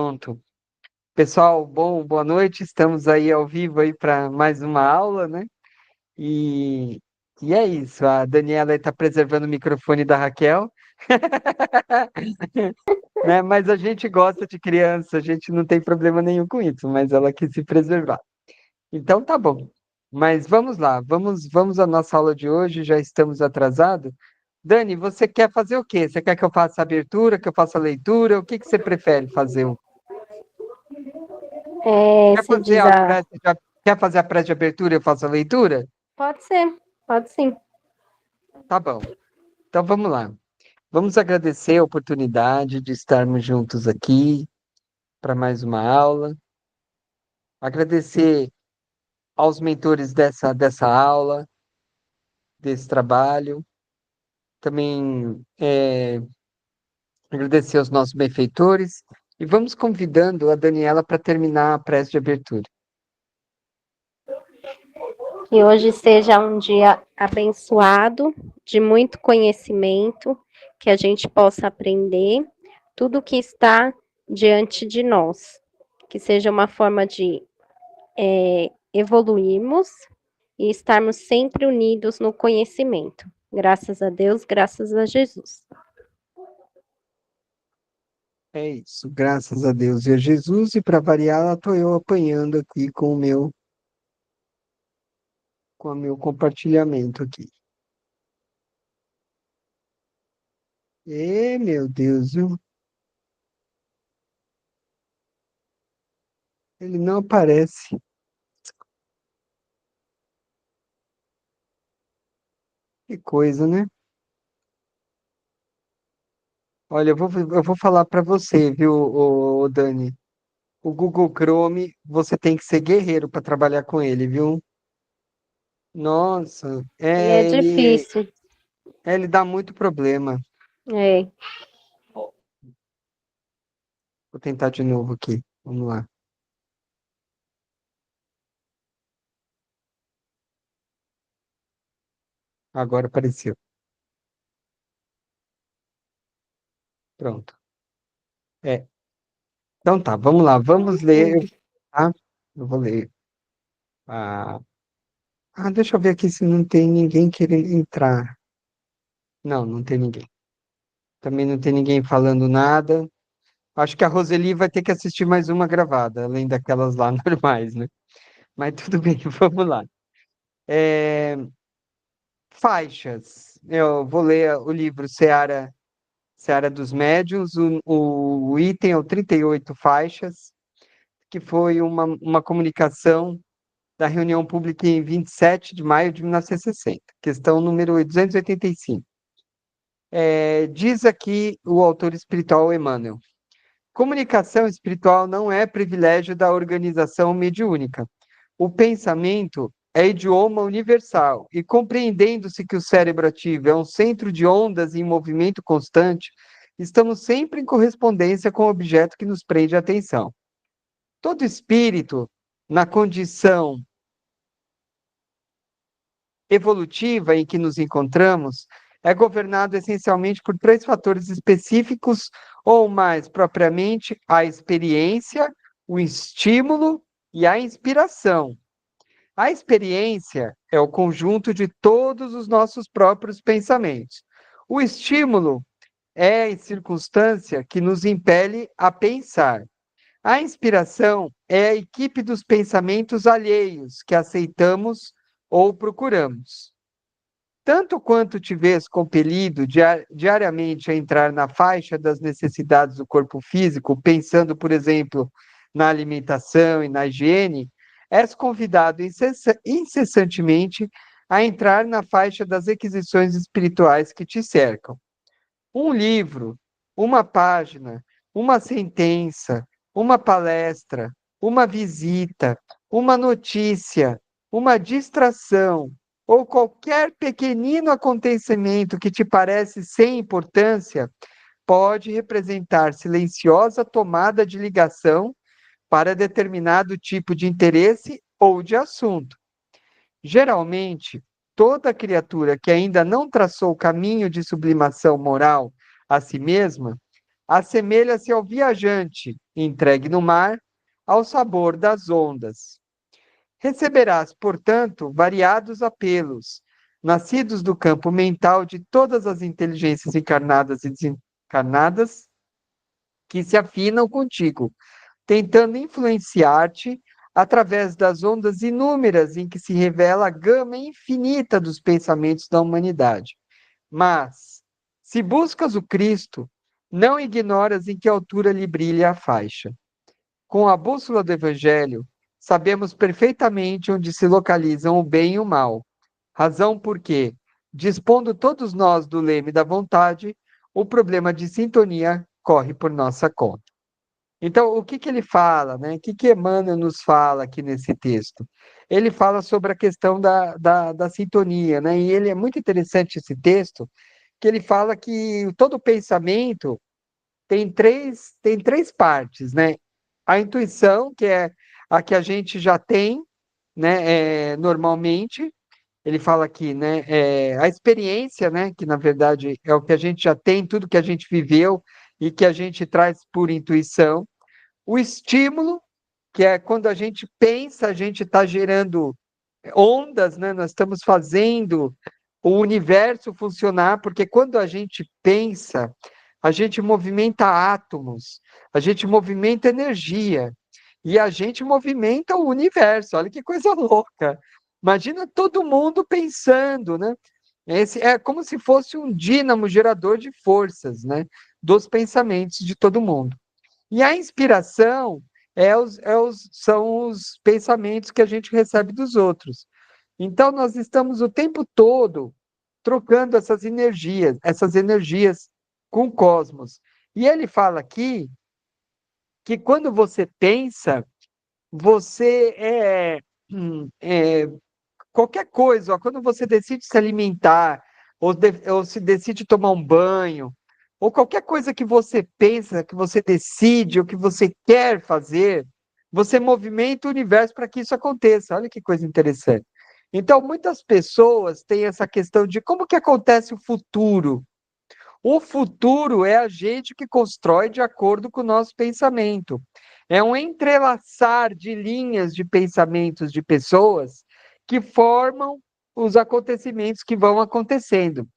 Pronto. Pessoal, boa noite. Estamos aí ao vivo aí para mais uma aula, né? E, e é isso. A Daniela está preservando o microfone da Raquel, né? Mas a gente gosta de criança, a gente não tem problema nenhum com isso, mas ela quis se preservar. Então tá bom. Mas vamos lá, vamos à nossa aula de hoje, já estamos atrasados. Dani, você quer fazer o quê? Você quer que eu faça a abertura, que eu faça a leitura? O que que você prefere fazer? Quer Você fazer diz a a. prece de, quer fazer a prece de abertura e eu faço a leitura? Pode ser, pode sim. Tá bom. Então vamos lá. Vamos agradecer a oportunidade de estarmos juntos aqui para mais uma aula. Agradecer aos mentores dessa aula, desse trabalho. Também agradecer aos nossos benfeitores. E vamos convidando a Daniela para terminar a prece de abertura. Que hoje seja um dia abençoado, de muito conhecimento, que a gente possa aprender tudo que está diante de nós. Que seja uma forma de evoluirmos e estarmos sempre unidos no conhecimento. Graças a Deus, graças a Jesus. É isso, graças a Deus e a Jesus. E para variar, lá estou eu apanhando aqui com o meu compartilhamento aqui. Meu Deus, viu? Ele não aparece. Que coisa, né? Olha, eu vou falar para você, viu, Dani? O Google Chrome, você tem que ser guerreiro para trabalhar com ele, viu? Nossa, Ele é difícil. ele dá muito problema. É. Vou tentar de novo aqui. Vamos lá. Agora apareceu. Pronto. É. Então tá, vamos lá. Vamos ler, tá? Eu vou ler. Ah, deixa eu ver aqui se não tem ninguém querendo entrar. Não, não tem ninguém. Também não tem ninguém falando nada. Acho que a Roseli vai ter que assistir mais uma gravada, além daquelas lá normais, né? Mas tudo bem, vamos lá. É, faixas. Eu vou ler o livro Seara dos Médiuns. O item é o 38 faixas, que foi uma comunicação da reunião pública em 27 de maio de 1960, questão número 285. Diz aqui o autor espiritual Emmanuel. Comunicação espiritual não é privilégio da organização mediúnica. O pensamento é idioma universal e, compreendendo-se que o cérebro ativo é um centro de ondas em movimento constante, estamos sempre em correspondência com o objeto que nos prende a atenção. Todo espírito, na condição evolutiva em que nos encontramos, é governado essencialmente por três fatores específicos, ou mais propriamente, a experiência, o estímulo e a inspiração. A experiência é o conjunto de todos os nossos próprios pensamentos. O estímulo é a circunstância que nos impele a pensar. A inspiração é a equipe dos pensamentos alheios que aceitamos ou procuramos. Tanto quanto te vês compelido diariamente a entrar na faixa das necessidades do corpo físico, pensando, por exemplo, na alimentação e na higiene, és convidado incessantemente a entrar na faixa das requisições espirituais que te cercam. Um livro, uma página, uma sentença, uma palestra, uma visita, uma notícia, uma distração ou qualquer pequenino acontecimento que te parece sem importância pode representar silenciosa tomada de ligação para determinado tipo de interesse ou de assunto. Geralmente, toda criatura que ainda não traçou o caminho de sublimação moral a si mesma, assemelha-se ao viajante entregue no mar ao sabor das ondas. Receberás, portanto, variados apelos, nascidos do campo mental de todas as inteligências encarnadas e desencarnadas que se afinam contigo, tentando influenciar-te através das ondas inúmeras em que se revela a gama infinita dos pensamentos da humanidade. Mas, se buscas o Cristo, não ignoras em que altura lhe brilha a faixa. Com a bússola do Evangelho, sabemos perfeitamente onde se localizam o bem e o mal. Razão porque, dispondo todos nós do leme da vontade, o problema de sintonia corre por nossa conta. Então, o que que ele fala, né? O que que Emmanuel nos fala aqui nesse texto? Ele fala sobre a questão da sintonia, né? E ele é muito interessante esse texto, que ele fala que todo pensamento tem três partes, né? A intuição, que é a que a gente já tem, né? Normalmente, ele fala aqui, né? A experiência, né? Que na verdade é o que a gente já tem, tudo que a gente viveu e que a gente traz por intuição. O estímulo, que é quando a gente pensa, a gente está gerando ondas, né? Nós estamos fazendo o universo funcionar, porque quando a gente pensa, a gente movimenta átomos, a gente movimenta energia e a gente movimenta o universo. Olha que coisa louca. Imagina todo mundo pensando, né? Esse é como se fosse um dínamo gerador de forças, né? Dos pensamentos de todo mundo. E a inspiração são os pensamentos que a gente recebe dos outros. Então, nós estamos o tempo todo trocando essas energias com o cosmos. E ele fala aqui que quando você pensa, você qualquer coisa, ó, quando você decide se alimentar, ou se decide tomar um banho, ou qualquer coisa que você pensa, que você decide, ou que você quer fazer, você movimenta o universo para que isso aconteça. Olha que coisa interessante. Então, muitas pessoas têm essa questão de como que acontece o futuro. O futuro é a gente que constrói de acordo com o nosso pensamento. É um entrelaçar de linhas de pensamentos de pessoas que formam os acontecimentos que vão acontecendo.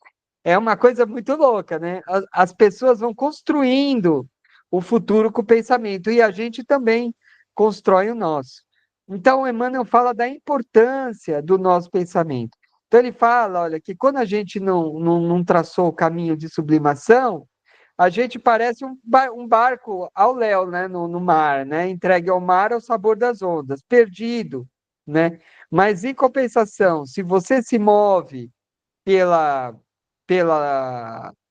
É uma coisa muito louca, né? As pessoas vão construindo o futuro com o pensamento e a gente também constrói o nosso. Então, Emmanuel fala da importância do nosso pensamento. Então, ele fala, olha, que quando a gente não traçou o caminho de sublimação, a gente parece um barco ao léu, né, no mar, né, entregue ao mar ao sabor das ondas, perdido, né? Mas, em compensação, se você se move pela,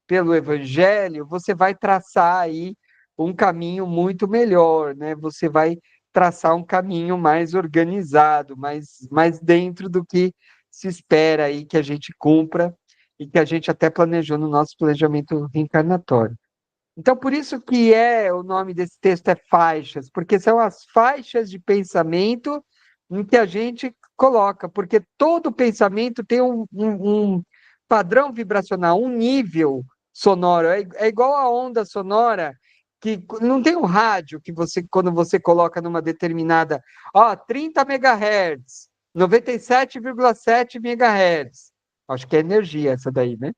pelo Evangelho, você vai traçar aí um caminho muito melhor, né? Você vai traçar um caminho mais organizado, mais dentro do que se espera aí que a gente cumpra e que a gente até planejou no nosso planejamento reencarnatório. Então, por isso que o nome desse texto é faixas, porque são as faixas de pensamento em que a gente coloca, porque todo pensamento tem um padrão vibracional, um nível sonoro. É igual a onda sonora, que não tem um rádio que você, quando você coloca numa determinada, 30 megahertz, 97,7 megahertz. Acho que é energia essa daí, né?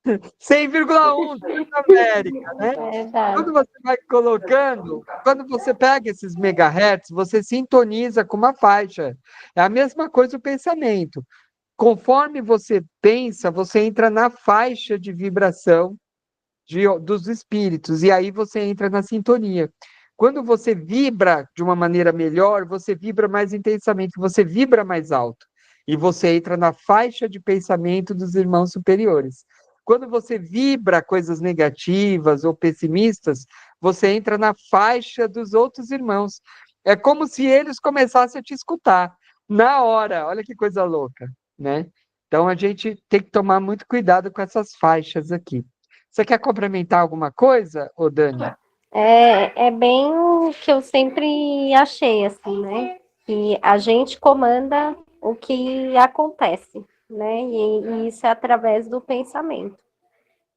100,1 Transamérica, né? Verdade. Quando você vai colocando, quando você pega esses megahertz, você sintoniza com uma faixa. É a mesma coisa o pensamento. Conforme você pensa, você entra na faixa de vibração dos espíritos, e aí você entra na sintonia. Quando você vibra de uma maneira melhor, você vibra mais intensamente, você vibra mais alto, e você entra na faixa de pensamento dos irmãos superiores. Quando você vibra coisas negativas ou pessimistas, você entra na faixa dos outros irmãos. É como se eles começassem a te escutar na hora. Olha que coisa louca, né? Então a gente tem que tomar muito cuidado com essas faixas aqui. Você quer complementar alguma coisa, ô Dani? É bem o que eu sempre achei, assim, né? Que a gente comanda o que acontece, né? E isso é através do pensamento,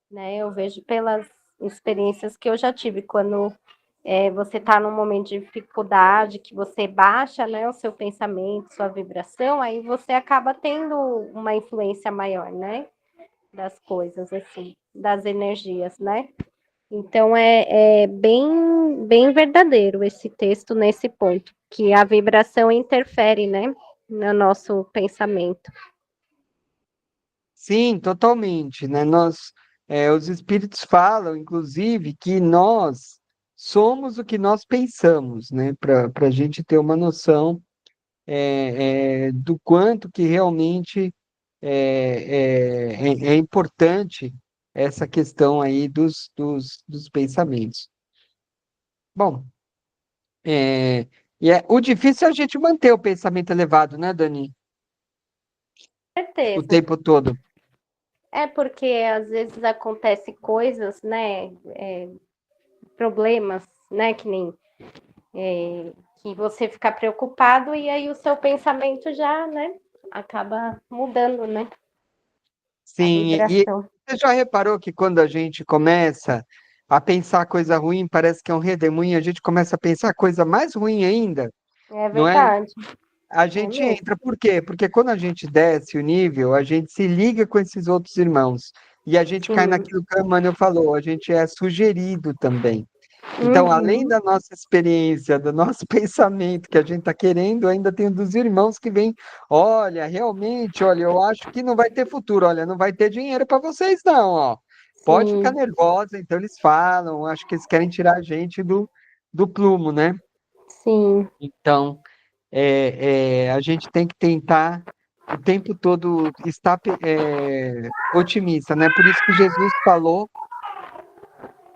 né? Eu vejo pelas experiências que eu já tive, quando você está num momento de dificuldade, que você baixa, né, o seu pensamento, sua vibração, aí você acaba tendo uma influência maior, né, das coisas, assim, das energias, né? Então é bem, bem verdadeiro esse texto nesse ponto, que a vibração interfere, né, no nosso pensamento. Sim, totalmente, né? Os espíritos falam, inclusive, que nós somos o que nós pensamos, né? Para a gente ter uma noção do quanto que realmente é importante essa questão aí dos pensamentos. Bom, é, o difícil é a gente manter o pensamento elevado, né, Dani? Com O certeza. tempo todo. É porque às vezes acontece coisas, né, problemas, né, que nem que você fica preocupado e aí o seu pensamento já, né, acaba mudando, né, a Sim, e vibração. você já reparou que quando a gente começa a pensar coisa ruim, parece que é um redemoinho, a gente começa a pensar coisa mais ruim ainda, É não é? verdade, A é gente mesmo. entra, por quê? Porque quando a gente desce o nível, a gente se liga com esses outros irmãos. E a gente cai Sim. naquilo que a Emmanuel falou, a gente é sugerido também. Então, além Uhum. da nossa experiência, do nosso pensamento que a gente está querendo, ainda tem dos irmãos que vêm, olha, realmente, olha, eu acho que não vai ter futuro, olha, não vai ter dinheiro para vocês não, ó. Pode ficar Sim, nervosa, então eles falam, acho que eles querem tirar a gente do plumo, né? sim, Então, a gente tem que tentar o tempo todo estar otimista, né? Por isso que Jesus falou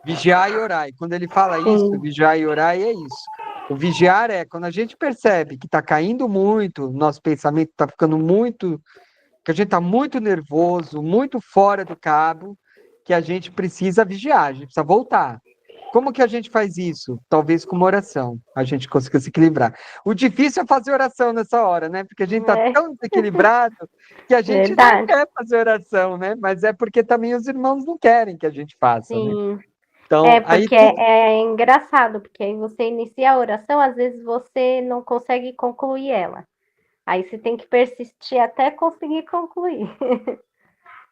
vigiar e orar. E quando ele fala isso, sim. vigiar e orar, é isso. O vigiar é quando a gente percebe que está caindo muito, nosso pensamento está ficando muito, que a gente está muito nervoso, muito fora do cabo, que a gente precisa vigiar, a gente precisa voltar. Como que a gente faz isso? Talvez com uma oração, a gente consiga se equilibrar. O difícil é fazer oração nessa hora, né? Porque a gente está É tão desequilibrado que a gente não verdade, quer fazer oração, né? Mas é porque também os irmãos não querem que a gente faça, né? sim. Então, É, aí porque tudo. é engraçado, porque aí você inicia a oração, às vezes você não consegue concluir ela. Aí você tem que persistir até conseguir concluir.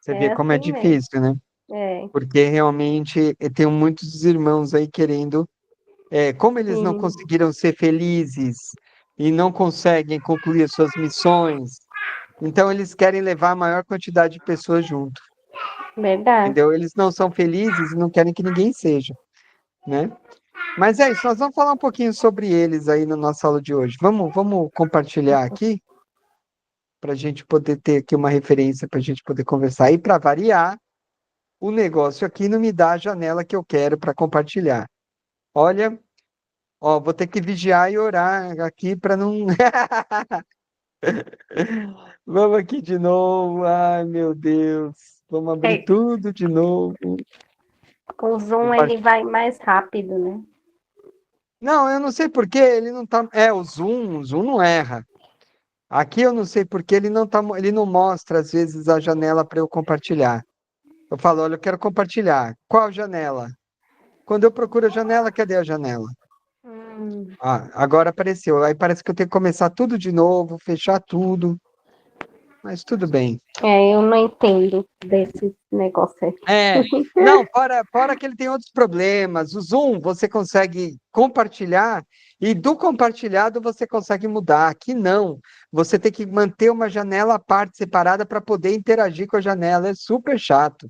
Você vê É como é assim mesmo. difícil, né? É, Porque realmente tem muitos irmãos aí querendo, como eles não sim, conseguiram ser felizes e não conseguem concluir as suas missões, então eles querem levar a maior quantidade de pessoas junto, verdade. entendeu? Eles não são felizes e não querem que ninguém seja, né? Mas é isso, nós vamos falar um pouquinho sobre eles aí na nossa aula de hoje. Vamos compartilhar aqui para a gente poder ter aqui uma referência para a gente poder conversar. E para variar, o negócio aqui não me dá a janela que eu quero para compartilhar. Olha, ó, vou ter que vigiar e orar aqui para não. Vamos aqui de novo. Ai, meu Deus. Vamos abrir É, tudo de novo. o Zoom Compa- ele vai mais rápido, né? Não, eu não sei por que ele não tá. O Zoom não erra. Aqui eu não sei por que ele não tá, ele não mostra às vezes a janela para eu compartilhar. Eu falo, olha, eu quero compartilhar. Qual janela? Quando eu procuro a janela, cadê a janela? Hum, Ah, agora apareceu. Aí parece que eu tenho que começar tudo de novo, fechar tudo, mas tudo bem. eu não entendo desse negócio aí. É, não, fora que ele tem outros problemas. O Zoom você consegue compartilhar e do compartilhado você consegue mudar. Aqui não. Você tem que manter uma janela à parte separada para poder interagir com a janela. É super chato.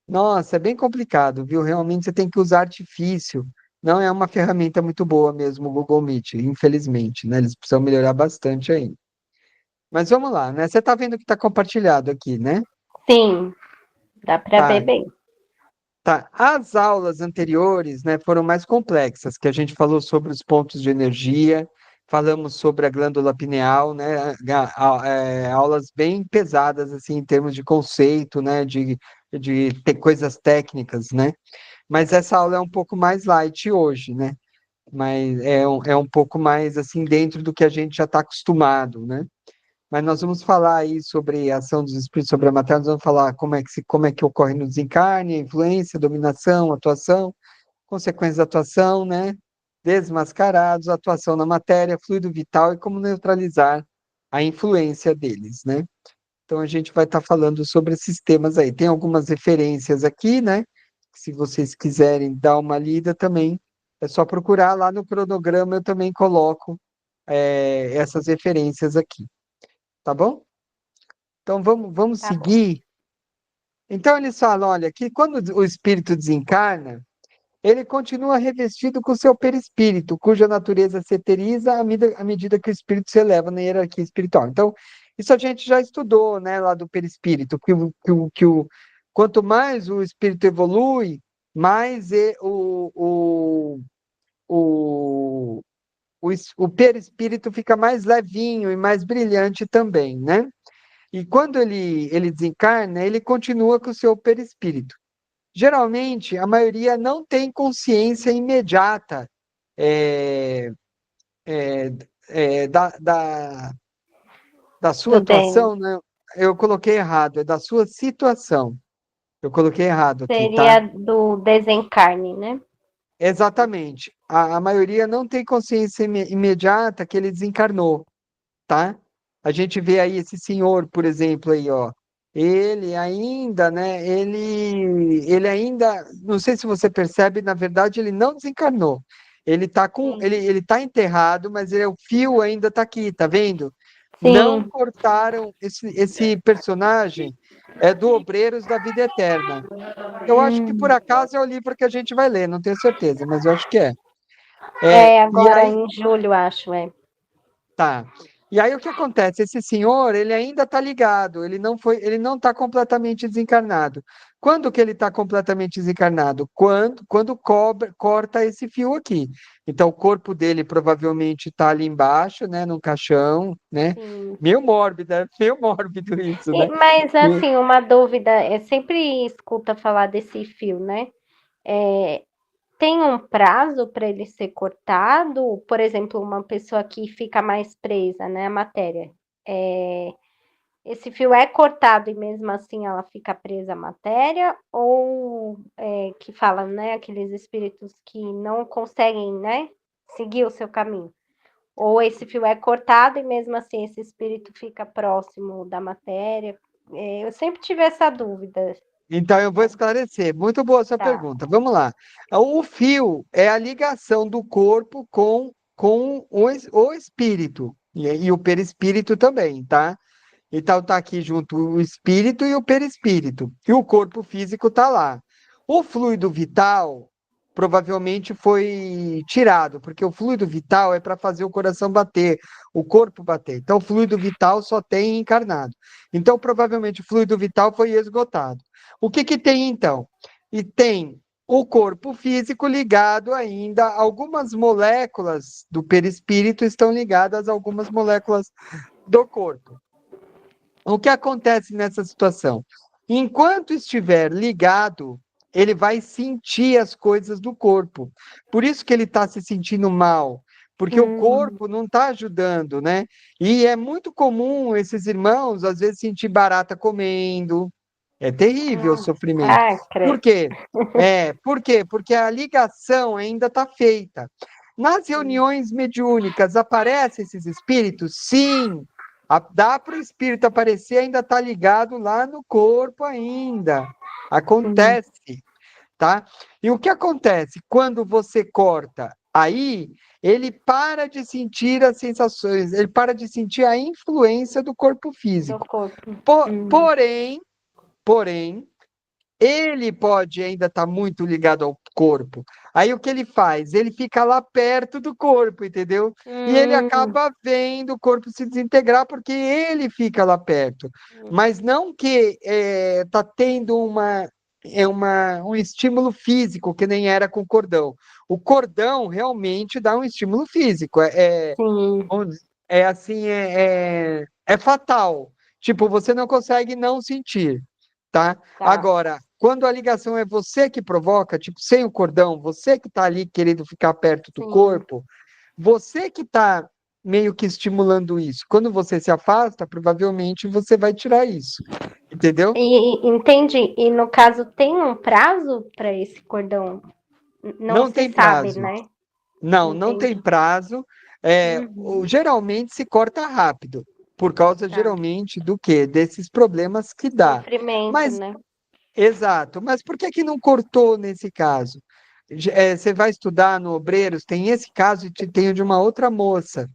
Nossa, é bem complicado, viu? Realmente você tem que usar artifício. Não é uma ferramenta muito boa mesmo, o Google Meet, infelizmente, né? Eles precisam melhorar bastante ainda. Mas vamos lá, né? Você está vendo que está compartilhado aqui, né? Sim, dá para ver Tá, bem. tá. As aulas anteriores, né, foram mais complexas, que a gente falou sobre os pontos de energia, falamos sobre a glândula pineal, né? Aulas bem pesadas, assim, em termos de conceito, né? De ter coisas técnicas, né? Mas essa aula é um pouco mais light hoje, né? Mas é um pouco mais, assim, dentro do que a gente já está acostumado, né? mas nós vamos falar aí sobre a ação dos espíritos sobre a matéria, nós vamos falar como é que ocorre no desencarne, a influência, dominação, atuação, consequências da atuação, né? Desmascarados, atuação na matéria, fluido vital e como neutralizar a influência deles, né? Então a gente vai estar falando sobre esses temas aí. Tem algumas referências aqui, né? Se vocês quiserem dar uma lida também, é só procurar lá no cronograma, eu também coloco essas referências aqui, tá bom? Então vamos Tá bom. seguir. Então eles falam, olha, que quando o espírito desencarna, ele continua revestido com seu perispírito, cuja natureza se eteriza à medida que o espírito se eleva na hierarquia espiritual. Então, isso a gente já estudou, né, lá do perispírito, quanto mais o espírito evolui, mais o, o perispírito fica mais levinho e mais brilhante também, né? E quando ele desencarna, ele continua com o seu perispírito. Geralmente, a maioria não tem consciência imediata é, é, da sua Do DEM. atuação, né? Eu coloquei errado, é da sua situação. Eu coloquei errado aqui, tá? Seria do desencarne, né? Exatamente. A maioria não tem consciência imediata que ele desencarnou, tá? A gente vê aí esse senhor, por exemplo, aí, ó. Ele ainda, né? Ele ainda, não sei se você percebe, na verdade, ele não desencarnou. Sim. Ele tá enterrado, mas o fio ainda tá aqui, tá vendo? Não Sim. cortaram esse personagem é do Obreiros da Vida Eterna. Eu acho que por Hum. acaso é o livro que a gente vai ler, não tenho certeza, mas eu acho que é. É E agora aí, em julho, acho, é. tá. E aí o que acontece? Esse senhor, ele ainda está ligado, ele não está completamente desencarnado. Quando que ele está completamente desencarnado? Quando corta esse fio aqui. Então o corpo dele provavelmente está ali embaixo, né, num caixão, né? Sim. Meio mórbido, é meio mórbido isso, né? Mas, assim, uma dúvida, é sempre escuta falar desse fio, né? É, tem um prazo para ele ser cortado? Por exemplo, uma pessoa que fica mais presa, né, à matéria. É, esse fio é cortado e mesmo assim ela fica presa à matéria? Ou que falam, né, aqueles espíritos que não conseguem, né, seguir o seu caminho? Ou esse fio é cortado e mesmo assim esse espírito fica próximo da matéria? Eu sempre tive essa dúvida. Então, eu vou esclarecer. Muito boa a sua Tá. pergunta. Vamos lá. O fio é a ligação do corpo com o espírito e o perispírito também, tá? Então, tá aqui junto o espírito e o perispírito. E o corpo físico tá lá. O fluido vital provavelmente foi tirado, porque o fluido vital é para fazer o coração bater, o corpo bater. Então, o fluido vital só tem encarnado. Então, provavelmente, o fluido vital foi esgotado. O que que tem então? E tem o corpo físico ligado ainda, algumas moléculas do perispírito estão ligadas a algumas moléculas do corpo. O que acontece nessa situação? Enquanto estiver ligado, ele vai sentir as coisas do corpo. Por isso que ele está se sentindo mal, porque o Hum. corpo não está ajudando, né? E é muito comum esses irmãos, às vezes, sentir barata comendo. É terrível o sofrimento. Ah, Por credo. quê? Por quê? Porque a ligação ainda está feita. Nas Sim. reuniões mediúnicas, aparecem esses espíritos? Sim. Dá para o espírito aparecer, ainda está ligado lá no corpo ainda. Sim. Acontece, tá? E o que acontece quando você corta? Aí ele para de sentir as sensações, ele para de sentir a influência do corpo Do físico. corpo. Porém, ele pode ainda estar muito ligado ao corpo. Aí o que ele faz? Ele fica lá perto do corpo, entendeu? E ele Hum. acaba vendo o corpo se desintegrar porque ele fica lá perto. Mas não que está tendo um estímulo físico, que nem era com o cordão. O cordão realmente dá um estímulo físico. Sim. É assim, é fatal. Tipo, você não consegue não sentir, tá? Tá. Agora, quando a ligação é você que provoca, tipo, sem o cordão, você que tá ali querendo ficar perto do Sim. corpo, você que tá meio que estimulando isso. Quando você se afasta, provavelmente você vai tirar isso, entendeu? E entendi. E no caso, tem um prazo para esse cordão? Não Não se tem sabe, prazo. né? Não, não tem Entendi. prazo. Uhum, Geralmente se corta rápido, por causa tá. geralmente do quê? Desses problemas que dá. Sofrimento, Mas, né? exato, mas por que que não cortou nesse caso? Você vai estudar no Obreiros, tem esse caso e tem o de uma outra moça.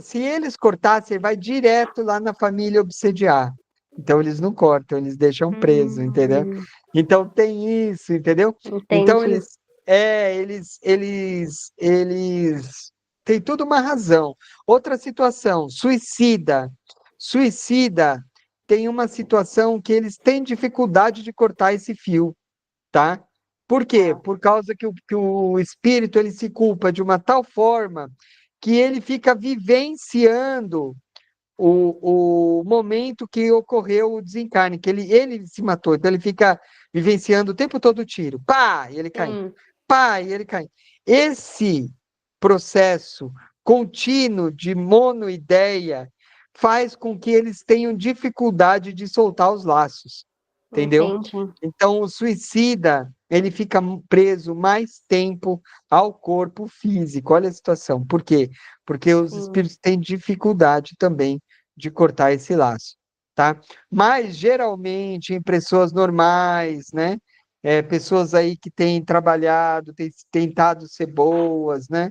Se eles cortassem, vai direto lá na família obsediar. Então eles não cortam, eles deixam preso, entendeu? Hum, Então tem isso, entendeu? Então entendi. eles têm tudo uma razão. Outra situação, suicida. Suicida tem uma situação que eles têm dificuldade de cortar esse fio, tá? Por quê? Tá. Por causa que o espírito ele se culpa de uma tal forma que ele fica vivenciando o momento que ocorreu o desencarne, que ele se matou, então ele fica vivenciando o tempo todo o tiro, pá, e ele cai, Sim, pá, e ele cai. Esse processo contínuo de monoideia faz com que eles tenham dificuldade de soltar os laços, entendeu? entendi. Então, o suicida, ele fica preso mais tempo ao corpo físico. Olha a situação. Por quê? Porque os Sim. espíritos têm dificuldade também de cortar esse laço, tá? Mas, geralmente, em pessoas normais, né? Pessoas aí que têm trabalhado, têm tentado ser boas, né?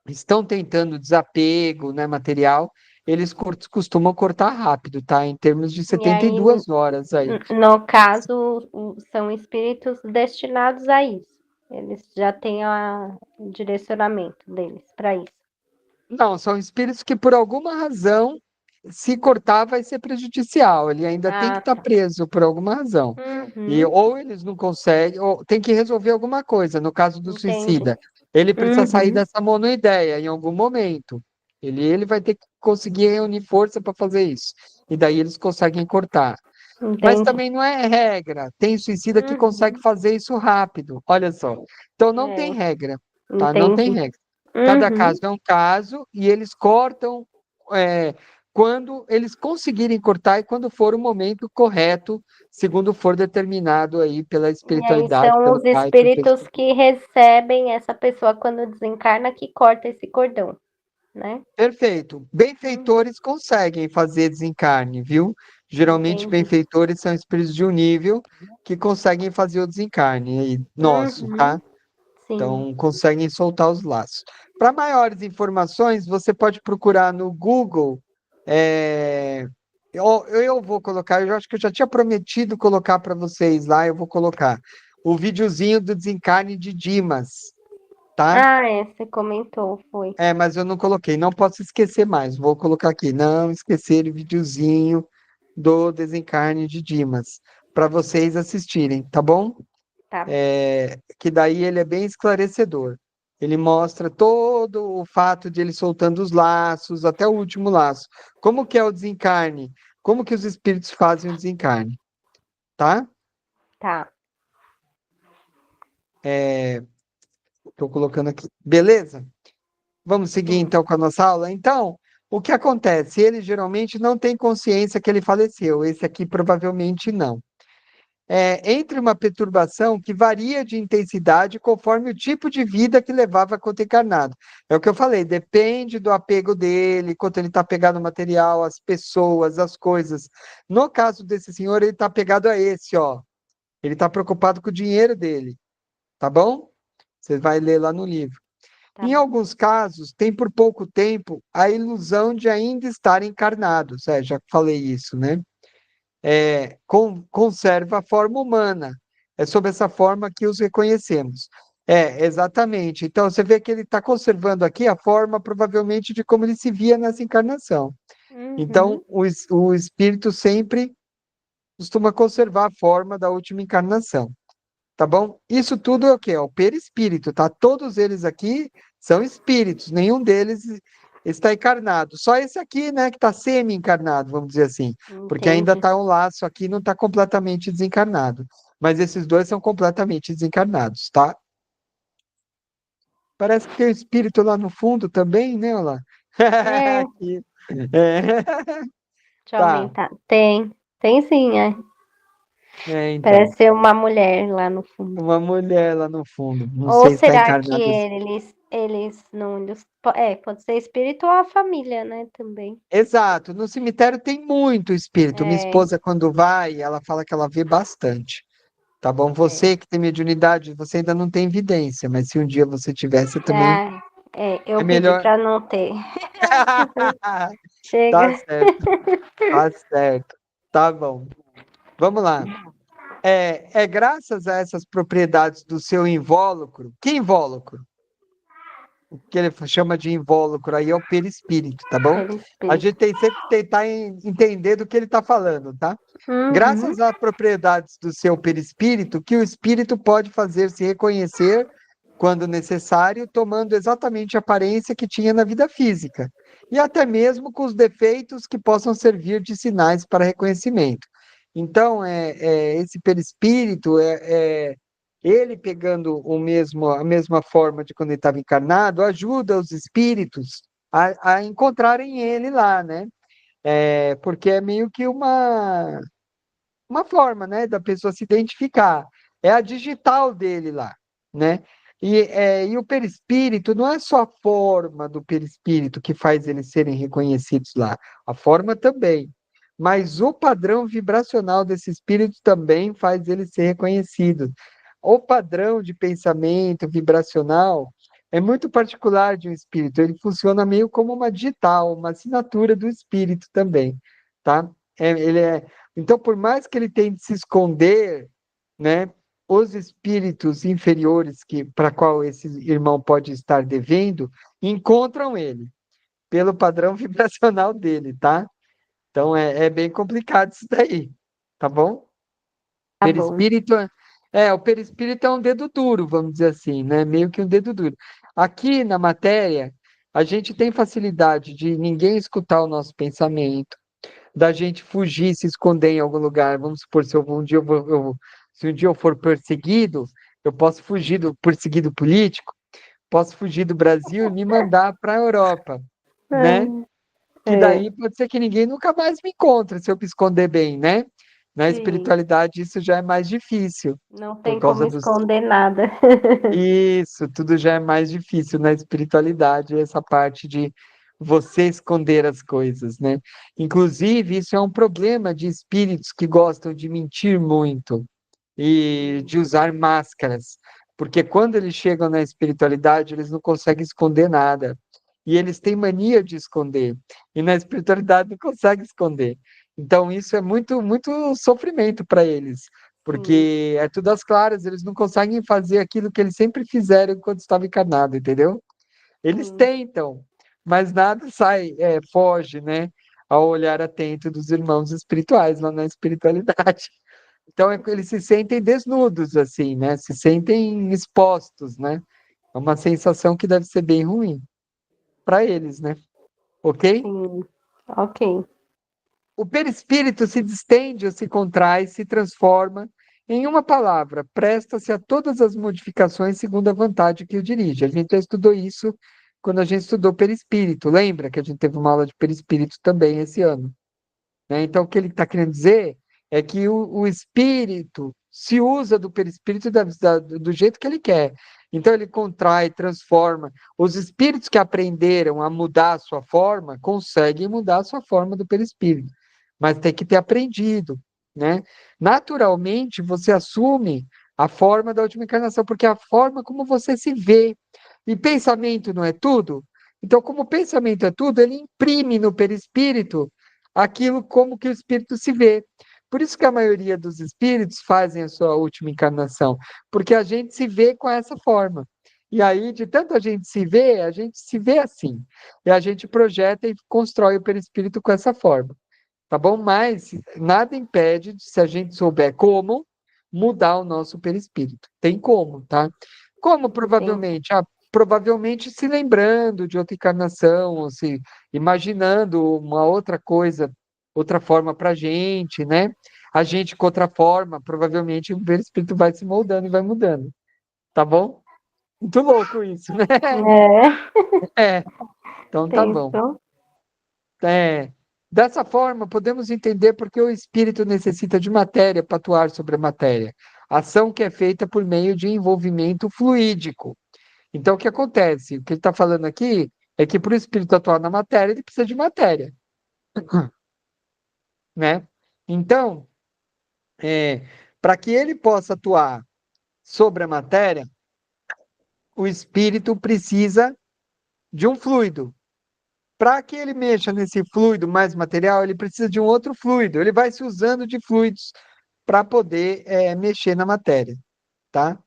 Estão tentando desapego, né, material, eles costumam cortar rápido, tá? Em termos de E setenta e aí, duas horas aí. no caso, são espíritos destinados a isso. Eles já têm o direcionamento deles para isso. Não, são espíritos que, por alguma razão, se cortar vai ser prejudicial. Ele ainda tem que Ah, estar tá. preso por alguma razão. E Uhum, ou eles não conseguem, ou tem que resolver alguma coisa. No caso do entendi. suicida, ele precisa sair Uhum, dessa monoideia em algum momento. Ele vai ter que conseguir reunir força para fazer isso. E daí eles conseguem cortar. Mas entendi. também não é regra. Tem suicida que consegue Uhum, fazer isso rápido. Olha só. Então não tem é, regra, tá? Não tem entendi. regra. Cada caso Uhum, é um caso e eles cortam é, quando eles conseguirem cortar e quando for o momento correto, segundo for determinado aí pela e aí espiritualidade, são pelo os pai, pelo espíritos espírito. que recebem essa pessoa quando desencarna que corta esse cordão, né? Perfeito. Uhum, Benfeitores conseguem fazer desencarne, viu? Geralmente, entendi. benfeitores são espíritos de um nível que conseguem fazer o desencarne aí, nosso, tá? Uhum, sim, Então, conseguem soltar os laços. Para maiores informações, você pode procurar no Google. é, eu vou colocar, eu acho que eu já tinha prometido colocar para vocês lá, eu vou colocar o videozinho do desencarne de Dimas, tá? ah, é, você comentou, foi. Mas eu não coloquei, não posso esquecer mais. Vou colocar aqui, não esquecer o videozinho do desencarne de Dimas, para vocês assistirem, tá bom? Tá, Que daí ele é bem esclarecedor. Ele mostra todo o fato de ele soltando os laços, até o último laço. Como que é o desencarne? Como que os espíritos fazem o desencarne, tá? tá. Estou colocando aqui. Beleza? Vamos seguir Sim. então com a nossa aula? Então, o que acontece? Ele geralmente não tem consciência que ele faleceu. Esse aqui provavelmente não. Entre uma perturbação que varia de intensidade conforme o tipo de vida que levava a ter encarnado. É o que eu falei, depende do apego dele, quanto ele está apegado ao material, às pessoas, às coisas. No caso desse senhor, ele está apegado a esse, ó. Ele está preocupado com o dinheiro dele, tá bom? Você vai ler lá no livro. Tá Em bom. alguns casos, tem por pouco tempo a ilusão de ainda estar encarnados. Já falei isso, né? Conserva a forma humana. É sob essa forma que os reconhecemos. Exatamente. Então, você vê que ele está conservando aqui a forma, provavelmente, de como ele se via nessa encarnação. Então, Uhum. o espírito sempre costuma conservar a forma da última encarnação. Tá bom? Isso tudo é o quê? É o perispírito, tá? Todos eles aqui são espíritos, nenhum deles está encarnado. Só esse aqui, né, que está semi-encarnado, vamos dizer assim, porque ainda Entendi. está um laço aqui, não está completamente desencarnado. Mas esses dois são completamente desencarnados, tá? Parece que tem um espírito lá no fundo também, né? Olha lá. É, Aqui. É. deixa eu Tá. aumentar. Tem sim, é. É, então. Parece ser uma mulher lá no fundo. Uma mulher lá no fundo. Não Ou sei se está será que encarnado. eles não. Pode ser espírito ou a família, né? Também. Exato. No cemitério tem muito espírito. Minha É, esposa, quando vai, ela fala que ela vê bastante. Tá bom? é. Você que tem mediunidade, você ainda não tem evidência, mas se um dia você tiver, você também Ah, eu é pedi melhor. para não ter. Chega. Tá certo, tá certo. Tá bom. Vamos lá. É graças a essas propriedades do seu invólucro. Que invólucro? O que ele chama de invólucro aí é o perispírito, tá bom? A Perispírito. gente tem sempre que tentar entender do que ele está falando, tá? Uhum. Graças às propriedades do seu perispírito, que o espírito pode fazer-se reconhecer quando necessário, tomando exatamente a aparência que tinha na vida física, e até mesmo com os defeitos que possam servir de sinais para reconhecimento. Então, esse perispírito ele pegando a mesma forma de quando ele estava encarnado, ajuda os espíritos a encontrarem ele lá, né? Porque é meio que uma forma, né, da pessoa se identificar. É a digital dele lá, né? E o perispírito não é só a forma do perispírito que faz eles serem reconhecidos lá, a forma também. Mas o padrão vibracional desse espírito também faz ele ser reconhecido. O padrão de pensamento vibracional é muito particular de um espírito. Ele funciona meio como uma digital, uma assinatura do espírito também, tá? Ele é então, por mais que ele tente se esconder, né, os espíritos inferiores que para qual esse irmão pode estar devendo, encontram ele pelo padrão vibracional dele, tá? Então é bem complicado isso daí, tá bom? Tá bom. Perispírito o perispírito é um dedo duro, vamos dizer assim, né? Meio que um dedo duro. Aqui na matéria, a gente tem facilidade de ninguém escutar o nosso pensamento, da gente fugir, se esconder em algum lugar. Vamos supor, se um dia se um dia eu for perseguido, eu posso fugir do perseguido político, posso fugir do Brasil e me mandar para a Europa, né? Que É, daí pode ser que ninguém nunca mais me encontre se eu me esconder bem, né? Na sim. espiritualidade isso já é mais difícil, Não por tem como causa dos esconder nada. isso, tudo já é mais difícil na espiritualidade, essa parte de você esconder as coisas, né? Inclusive, isso é um problema de espíritos que gostam de mentir muito e de usar máscaras, porque quando eles chegam na espiritualidade, eles não conseguem esconder nada. E eles têm mania de esconder, e na espiritualidade não conseguem esconder. Então, isso é muito, muito sofrimento para eles, Sim, porque é tudo às claras, eles não conseguem fazer aquilo que eles sempre fizeram enquanto estavam encarnados, entendeu? Eles sim, tentam, mas nada sai, foge, né, ao olhar atento dos irmãos espirituais lá na espiritualidade. Então, eles se sentem desnudos, assim, né? Se sentem expostos, né? É uma sensação que deve ser bem ruim para eles, né? Ok? sim. Ok. O perispírito se distende ou se contrai, se transforma. Em uma palavra, presta-se a todas as modificações segundo a vontade que o dirige. A gente já estudou isso quando a gente estudou perispírito. Lembra que a gente teve uma aula de perispírito também esse ano, né? Então, o que ele está querendo dizer é que o espírito se usa do perispírito do jeito que ele quer. Então, ele contrai, transforma. Os espíritos que aprenderam a mudar a sua forma conseguem mudar a sua forma do perispírito, mas tem que ter aprendido, né? Naturalmente, você assume a forma da última encarnação, porque é a forma como você se vê. E pensamento não é tudo? Então, como pensamento é tudo, ele imprime no perispírito aquilo como que o espírito se vê. Por isso que a maioria dos espíritos fazem a sua última encarnação, porque a gente se vê com essa forma. E aí, de tanto a gente se vê assim. E a gente projeta e constrói o perispírito com essa forma. Tá bom? Mas nada impede, se a gente souber como, mudar o nosso perispírito. Tem como, tá? Como Entendi. provavelmente? Provavelmente se lembrando de outra encarnação, ou se imaginando uma outra coisa, outra forma para a gente, né? A gente com outra forma, provavelmente o perispírito vai se moldando e vai mudando, tá bom? Muito louco isso, né? É, É, então tá bom. pensou? É, dessa forma, podemos entender por que o espírito necessita de matéria para atuar sobre a matéria. Ação que é feita por meio de envolvimento fluídico. Então, o que acontece? O que ele está falando aqui é que para o espírito atuar na matéria, ele precisa de matéria, né? Então, para que ele possa atuar sobre a matéria, o espírito precisa de um fluido. Para que ele mexa nesse fluido mais material, ele precisa de um outro fluido. Ele vai se usando de fluidos para poder mexer na matéria, tá?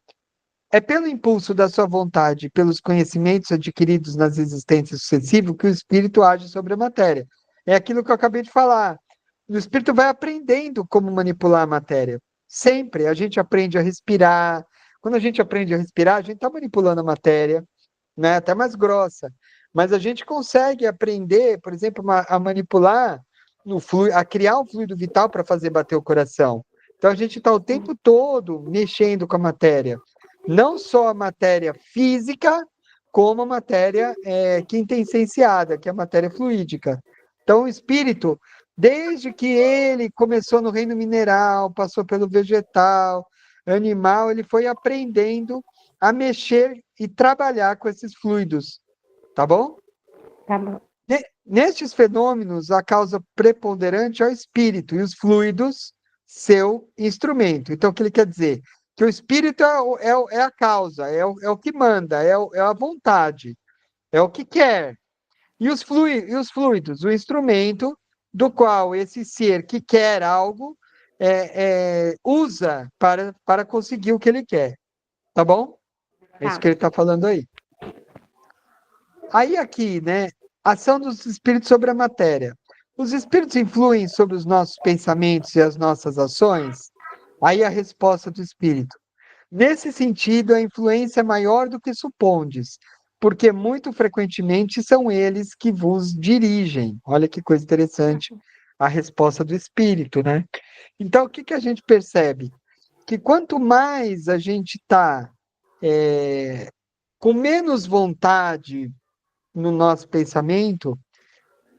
É pelo impulso da sua vontade, pelos conhecimentos adquiridos nas existências sucessivas, que o espírito age sobre a matéria. É aquilo que eu acabei de falar. O espírito vai aprendendo como manipular a matéria. Sempre a gente aprende a respirar. Quando a gente aprende a respirar, a gente está manipulando a matéria, né? Até mais grossa. Mas a gente consegue aprender, por exemplo, a manipular no fluido, a criar um fluido vital para fazer bater o coração. Então a gente está o tempo todo mexendo com a matéria. Não só a matéria física, como a matéria quintessenciada, que é a matéria fluídica. Então o espírito, desde que ele começou no reino mineral, passou pelo vegetal, animal, ele foi aprendendo a mexer e trabalhar com esses fluidos, tá bom? Tá bom. Nestes fenômenos, a causa preponderante é o espírito e os fluidos, seu instrumento. Então, o que ele quer dizer? Que o espírito é a causa, é o que manda, é a vontade, é o que quer. E os fluidos, o instrumento do qual esse ser que quer algo usa para conseguir o que ele quer. Tá bom? É isso Tá. que ele está falando aí. Aí aqui, né? Ação dos espíritos sobre a matéria. Os espíritos influem sobre os nossos pensamentos e as nossas ações? Aí a resposta do espírito. Nesse sentido, a influência é maior do que supondes, porque muito frequentemente são eles que vos dirigem. Olha que coisa interessante a resposta do espírito, né? Então, o que que a gente percebe? Que quanto mais a gente está com menos vontade no nosso pensamento,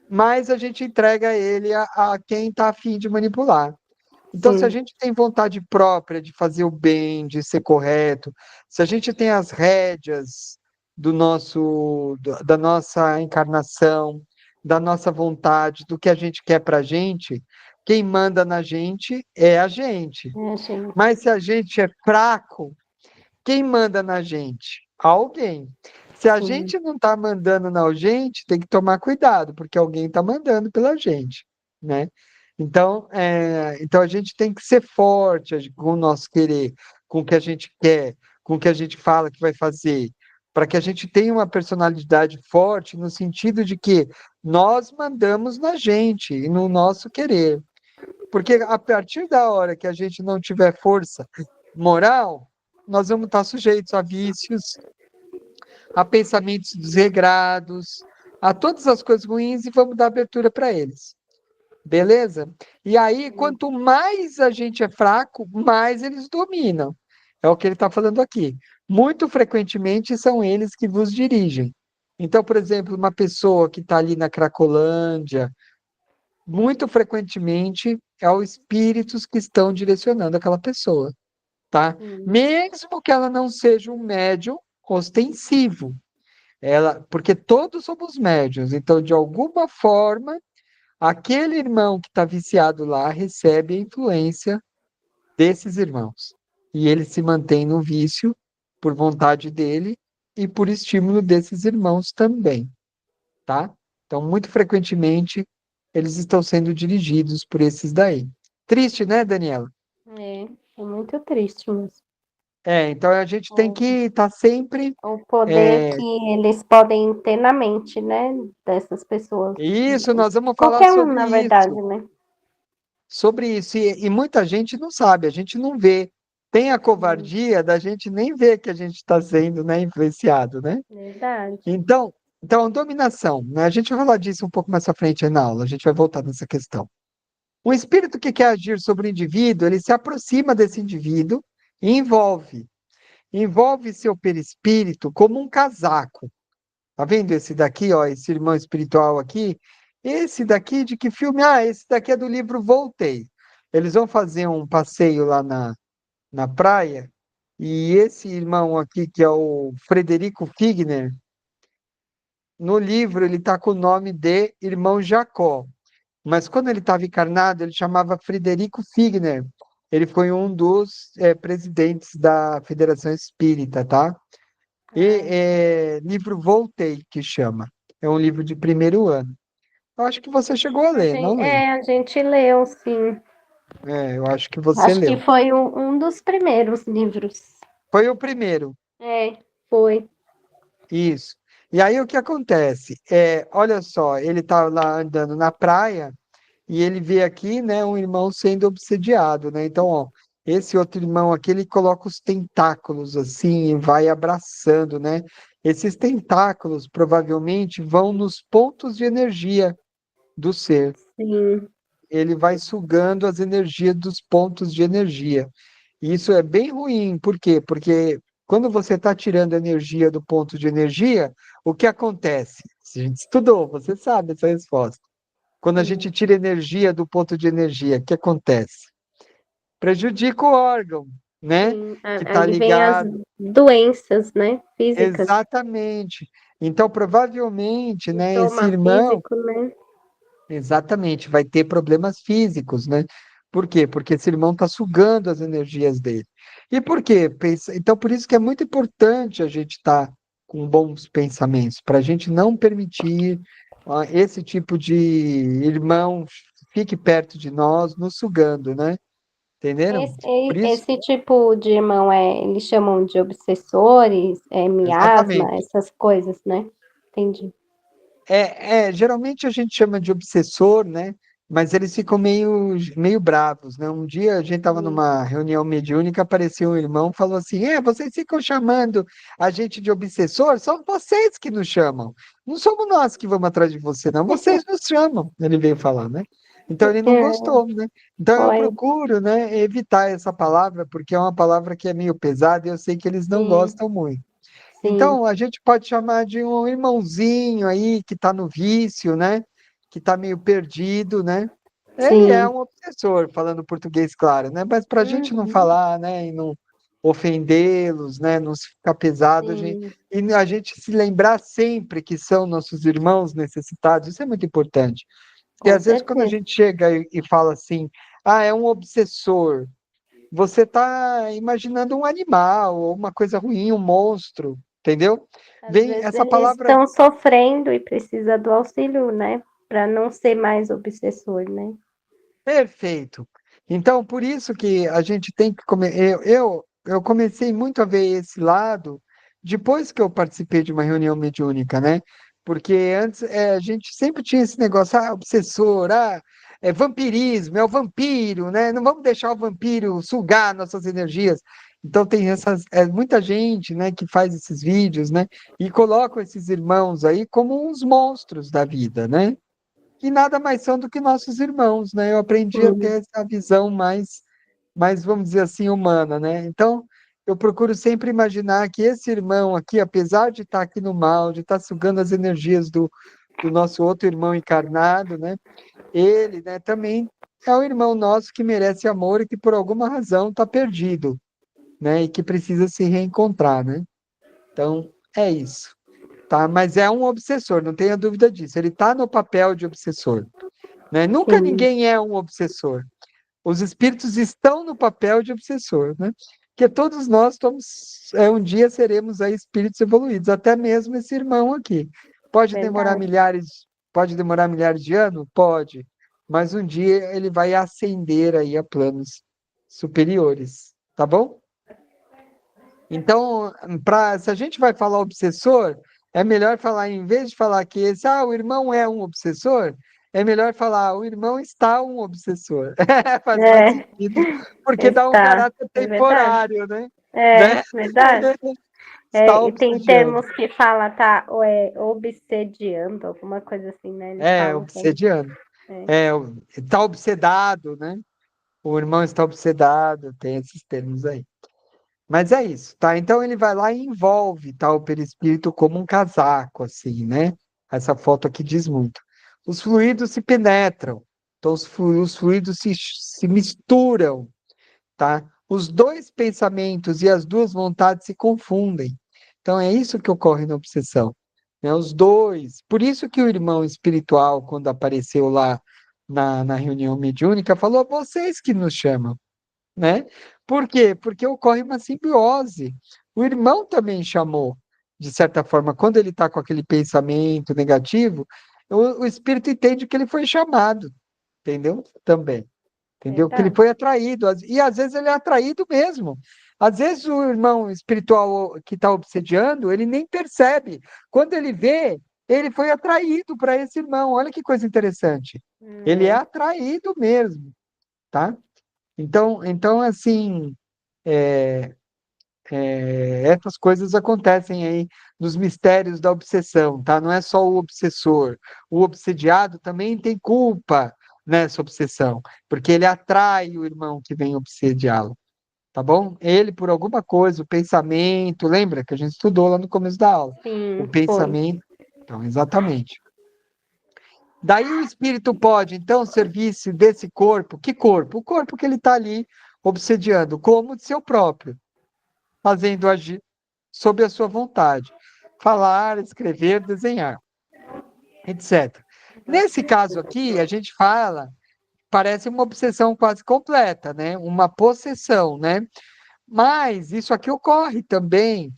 mais a gente entrega ele a quem está afim de manipular. Então, se a Sim, gente tem vontade própria de fazer o bem, de ser correto, se a gente tem as rédeas da nossa encarnação, da nossa vontade, do que a gente quer para a gente, quem manda na gente é a gente. gente. Mas se a gente é fraco, quem manda na gente? Alguém. Se a Sim, gente não está mandando na gente, tem que tomar cuidado, porque alguém está mandando pela gente, né? Então a gente tem que ser forte com o nosso querer, com o que a gente quer, com o que a gente fala que vai fazer, para que a gente tenha uma personalidade forte no sentido de que nós mandamos na gente e no nosso querer. Porque a partir da hora que a gente não tiver força moral, nós vamos estar sujeitos a vícios, a pensamentos desregrados, a todas as coisas ruins e vamos dar abertura para eles. Beleza? E aí, quanto mais a gente é fraco, mais eles dominam. É o que ele está falando aqui. Muito frequentemente são eles que vos dirigem. Então, por exemplo, uma pessoa que está ali na Cracolândia, muito frequentemente é os espíritos que estão direcionando aquela pessoa, tá? sim. Mesmo que ela não seja um médium ostensivo, porque todos somos médiuns, então de alguma forma aquele irmão que está viciado lá recebe a influência desses irmãos e ele se mantém no vício por vontade dele e por estímulo desses irmãos também, tá? Então, muito frequentemente, eles estão sendo dirigidos por esses daí. Triste, né, Daniela? É muito triste mesmo. Então a gente tem que estar sempre. O poder é, que eles podem ter na mente, né, dessas pessoas. Isso, nós vamos falar Qualquer um, sobre na verdade, isso. né? Sobre isso. E muita gente não sabe, a gente não vê. Tem a Hum, covardia da gente nem ver que a gente está sendo, né, influenciado, né? Verdade. Então, dominação, né? A gente vai falar disso um pouco mais à frente aí na aula, a gente vai voltar nessa questão. O espírito que quer agir sobre o indivíduo, ele se aproxima desse indivíduo e envolve. envolve seu perispírito como um casaco. Tá vendo esse daqui, ó, esse irmão espiritual aqui? Esse daqui de que filme? Ah, esse daqui é do livro Voltei. Eles vão fazer um passeio lá na praia, e esse irmão aqui, que é o Frederico Figner, no livro ele está com o nome de Irmão Jacó. Mas quando ele estava encarnado, ele chamava Frederico Figner. Ele foi um dos presidentes da Federação Espírita, tá? E Ai, livro Voltei, que chama. É um livro de primeiro ano. Eu acho que você chegou a ler, não lembro. a gente leu, sim. Eu acho que você Acho que leu. foi um dos primeiros livros. Foi o primeiro, É, foi. isso. E aí o que acontece? Olha só, ele tá lá andando na praia e ele vê aqui, né, um irmão sendo obsediado, né? Então, ó, esse outro irmão aqui, ele coloca os tentáculos assim e vai abraçando, né? Esses tentáculos provavelmente vão nos pontos de energia do ser. Sim, Ele vai sugando as energias dos pontos de energia. E isso é bem ruim, por quê? Porque quando você está tirando energia do ponto de energia, o que acontece? Se a gente estudou, você sabe essa resposta. Quando a sim, gente tira energia do ponto de energia, o que acontece? Prejudica o órgão, né? sim. Que está Ali vem as ligado. doenças, né? Físicas. Exatamente. Então, provavelmente, né, esse Sintoma irmão, físico, né? exatamente, vai ter problemas físicos, né? Por quê? Porque esse irmão está sugando as energias dele. E por quê? Então, por isso que é muito importante a gente estar com bons pensamentos, para a gente não permitir esse tipo de irmão fique perto de nós, nos sugando, né? Entenderam? Por isso, Esse tipo de irmão eles chamam de obsessores, miasma, exatamente. essas coisas, né? Entendi. Geralmente a gente chama de obsessor, né? Mas eles ficam meio bravos, né? Um dia a gente estava Hum. numa reunião mediúnica, apareceu um irmão, e falou assim: vocês ficam chamando a gente de obsessor? São vocês que nos chamam. Não somos nós que vamos atrás de você, não. Vocês nos chamam. Ele veio falar, né? Então ele não É, gostou, né? Então eu foi, procuro, né, evitar essa palavra, porque é uma palavra que é meio pesada e eu sei que eles não sim, gostam muito. sim, Então, a gente pode chamar de um irmãozinho aí que está no vício, né? Que está meio perdido, né? Ele é sim. um obsessor, falando português claro, né? Mas para a gente não Uhum, falar, né? E não ofendê-los, né? Não ficar pesado, sim, e a gente se lembrar sempre que são nossos irmãos necessitados, isso é muito importante. Porque com às vezes quando a certeza. gente chega e fala assim, é um obsessor, você está imaginando um animal, ou uma coisa ruim, um monstro, entendeu? Às Vem vezes essa eles palavra estão sofrendo e precisa do auxílio, né? Para não ser mais obsessor, né? perfeito. Então, por isso que a gente tem que eu comecei muito a ver esse lado depois que eu participei de uma reunião mediúnica, né? Porque antes a gente sempre tinha esse negócio, obsessor, é vampirismo, é o vampiro, né? Não vamos deixar o vampiro sugar nossas energias. Então tem muita gente, né, que faz esses vídeos, né, e colocam esses irmãos aí como uns monstros da vida, né? Que nada mais são do que nossos irmãos, né? Eu aprendi a Sim, ter essa visão mais, vamos dizer assim, humana, né? Então, eu procuro sempre imaginar que esse irmão aqui, apesar de estar aqui no mal, de estar sugando as energias do nosso outro irmão encarnado, né? Ele, né, também é um irmão nosso que merece amor e que por alguma razão está perdido, né? E que precisa se reencontrar, né? Então, é isso, tá? Mas é um obsessor, não tenha dúvida disso. Ele está no papel de obsessor, né? Nunca sim, ninguém é um obsessor. Os espíritos estão no papel de obsessor, né? Porque todos nós um dia seremos aí espíritos evoluídos, até mesmo esse irmão aqui. Pode demorar verdade. milhares de anos? Pode. Mas um dia ele vai ascender aí a planos superiores, tá bom? Então, se a gente vai falar obsessor, é melhor falar, em vez de falar que o irmão é um obsessor, é melhor falar, o irmão está um obsessor. Faz mais É, sentido, porque dá um está, caráter é verdade. temporário, né? É, Né? verdade. Está E tem obsediando. termos que fala, tá, ou obsediando, alguma coisa assim, né? Eles falam que Obsediando. é. Está obsedado, né? O irmão está obsedado, tem esses termos aí. Mas é isso, tá? Então ele vai lá e envolve, tá, o perispírito como um casaco, assim, né? Essa foto aqui diz muito. Os fluidos se penetram, então os fluidos se misturam, tá? Os dois pensamentos e as duas vontades se confundem. Então é isso que ocorre na obsessão, né? Os dois. Por isso que o irmão espiritual, quando apareceu lá na reunião mediúnica, falou: vocês que nos chamam, né? Por quê? Porque ocorre uma simbiose. O irmão também chamou, de certa forma, quando ele está com aquele pensamento negativo, o espírito entende que ele foi chamado, entendeu? Também. Entendeu? Que ele Verdade. foi atraído, e às vezes ele é atraído mesmo. Às vezes o irmão espiritual que está obsediando, ele nem percebe. Quando ele vê, ele foi atraído para esse irmão. Olha que coisa interessante. Ele é É, atraído mesmo, tá? Então assim, essas coisas acontecem aí nos mistérios da obsessão, tá? Não é só o obsessor. O obsediado também tem culpa nessa obsessão, porque ele atrai o irmão que vem obsediá-lo, tá bom? Ele, por alguma coisa, o pensamento, lembra que a gente estudou lá no começo da aula? O sim, foi. pensamento, então, exatamente. Daí o espírito pode, então, servir-se desse corpo. Que corpo? O corpo que ele está ali obsediando, como de seu próprio, fazendo agir sob a sua vontade. Falar, escrever, desenhar, etc. Nesse caso aqui, a gente fala, parece uma obsessão quase completa, né? Uma possessão, né? Mas isso aqui ocorre também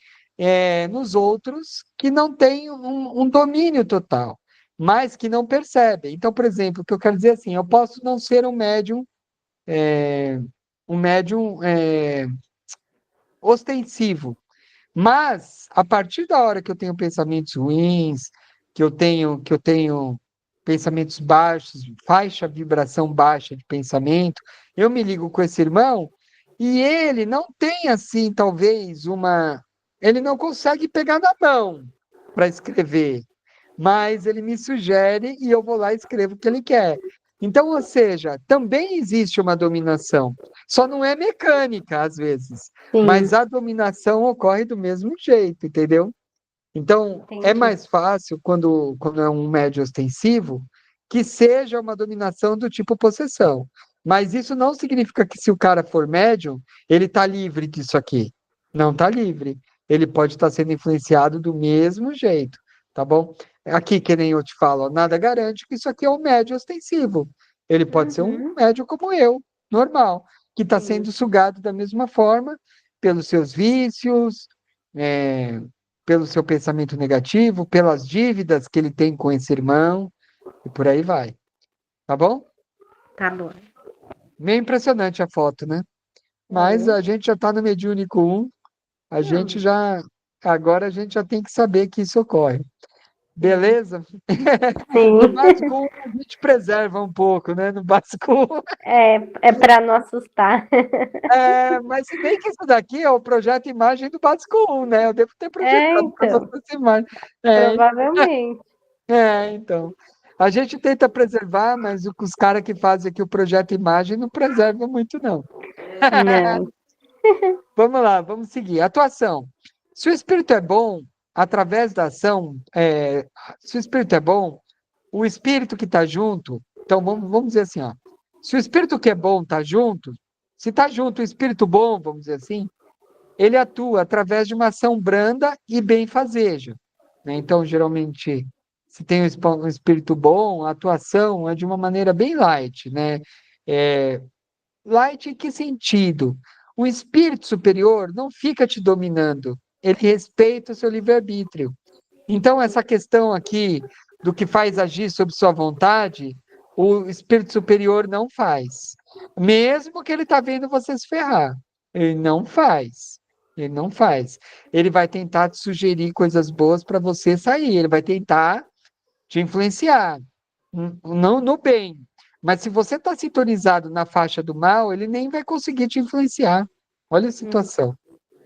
nos outros que não têm um domínio total, mas que não percebem. Então, por exemplo, o que eu quero dizer assim, eu posso não ser um médium ostensivo, mas a partir da hora que eu tenho pensamentos ruins, que eu tenho pensamentos baixos, faixa vibração baixa de pensamento, eu me ligo com esse irmão e ele não tem assim, talvez ele não consegue pegar na mão para escrever, mas ele me sugere e eu vou lá e escrevo o que ele quer. Então, ou seja, também existe uma dominação, só não é mecânica às vezes, mas Sim, a dominação ocorre do mesmo jeito, entendeu? Então, é entendi. mais fácil quando é um médio ostensivo que seja uma dominação do tipo possessão. Mas isso não significa que se o cara for médium, ele está livre disso aqui. Não está livre. Ele pode estar sendo influenciado do mesmo jeito, tá bom? Aqui, que nem eu te falo, ó, nada garante que isso aqui é um médio ostensivo. Ele pode ser um Uhum, médio como eu, normal, que está sim. sendo sugado da mesma forma pelos seus vícios, é, pelo seu pensamento negativo, pelas dívidas que ele tem com esse irmão, e por aí vai. Tá bom? Tá bom. Meio impressionante a foto, né? Mas É. a gente já está no Mediúnico 1, a gente Não, já. Agora a gente já tem que saber que isso ocorre. sim. Beleza? No Sim. básico 1 a gente preserva um pouco, né? No básico 1. É para não assustar. Mas se bem que isso daqui é o projeto imagem do básico 1, né? Eu devo ter É, projetado para você então, essa imagem. É, provavelmente. então. A gente tenta preservar, mas os caras que fazem aqui o projeto imagem não preservam muito, não. Não. Vamos lá, vamos seguir. Atuação. Se o espírito é bom, através da ação, se o espírito é bom, o espírito que está junto, então vamos dizer assim, ó, se o espírito que é bom está junto, se está junto o espírito bom, vamos dizer assim, ele atua através de uma ação branda e benfazeja, né? Então, geralmente, se tem um espírito bom, a atuação é de uma maneira bem light, né? É, light em que sentido? O espírito superior não fica te dominando, ele respeita o seu livre-arbítrio. Então, essa questão aqui do que faz agir sob sua vontade, o espírito superior não faz. Mesmo que ele está vendo você se ferrar. Ele não faz. Ele não faz. Ele vai tentar te sugerir coisas boas para você sair. Ele vai tentar te influenciar. Não no bem. Mas se você está sintonizado na faixa do mal, ele nem vai conseguir te influenciar. Olha a Hum, situação.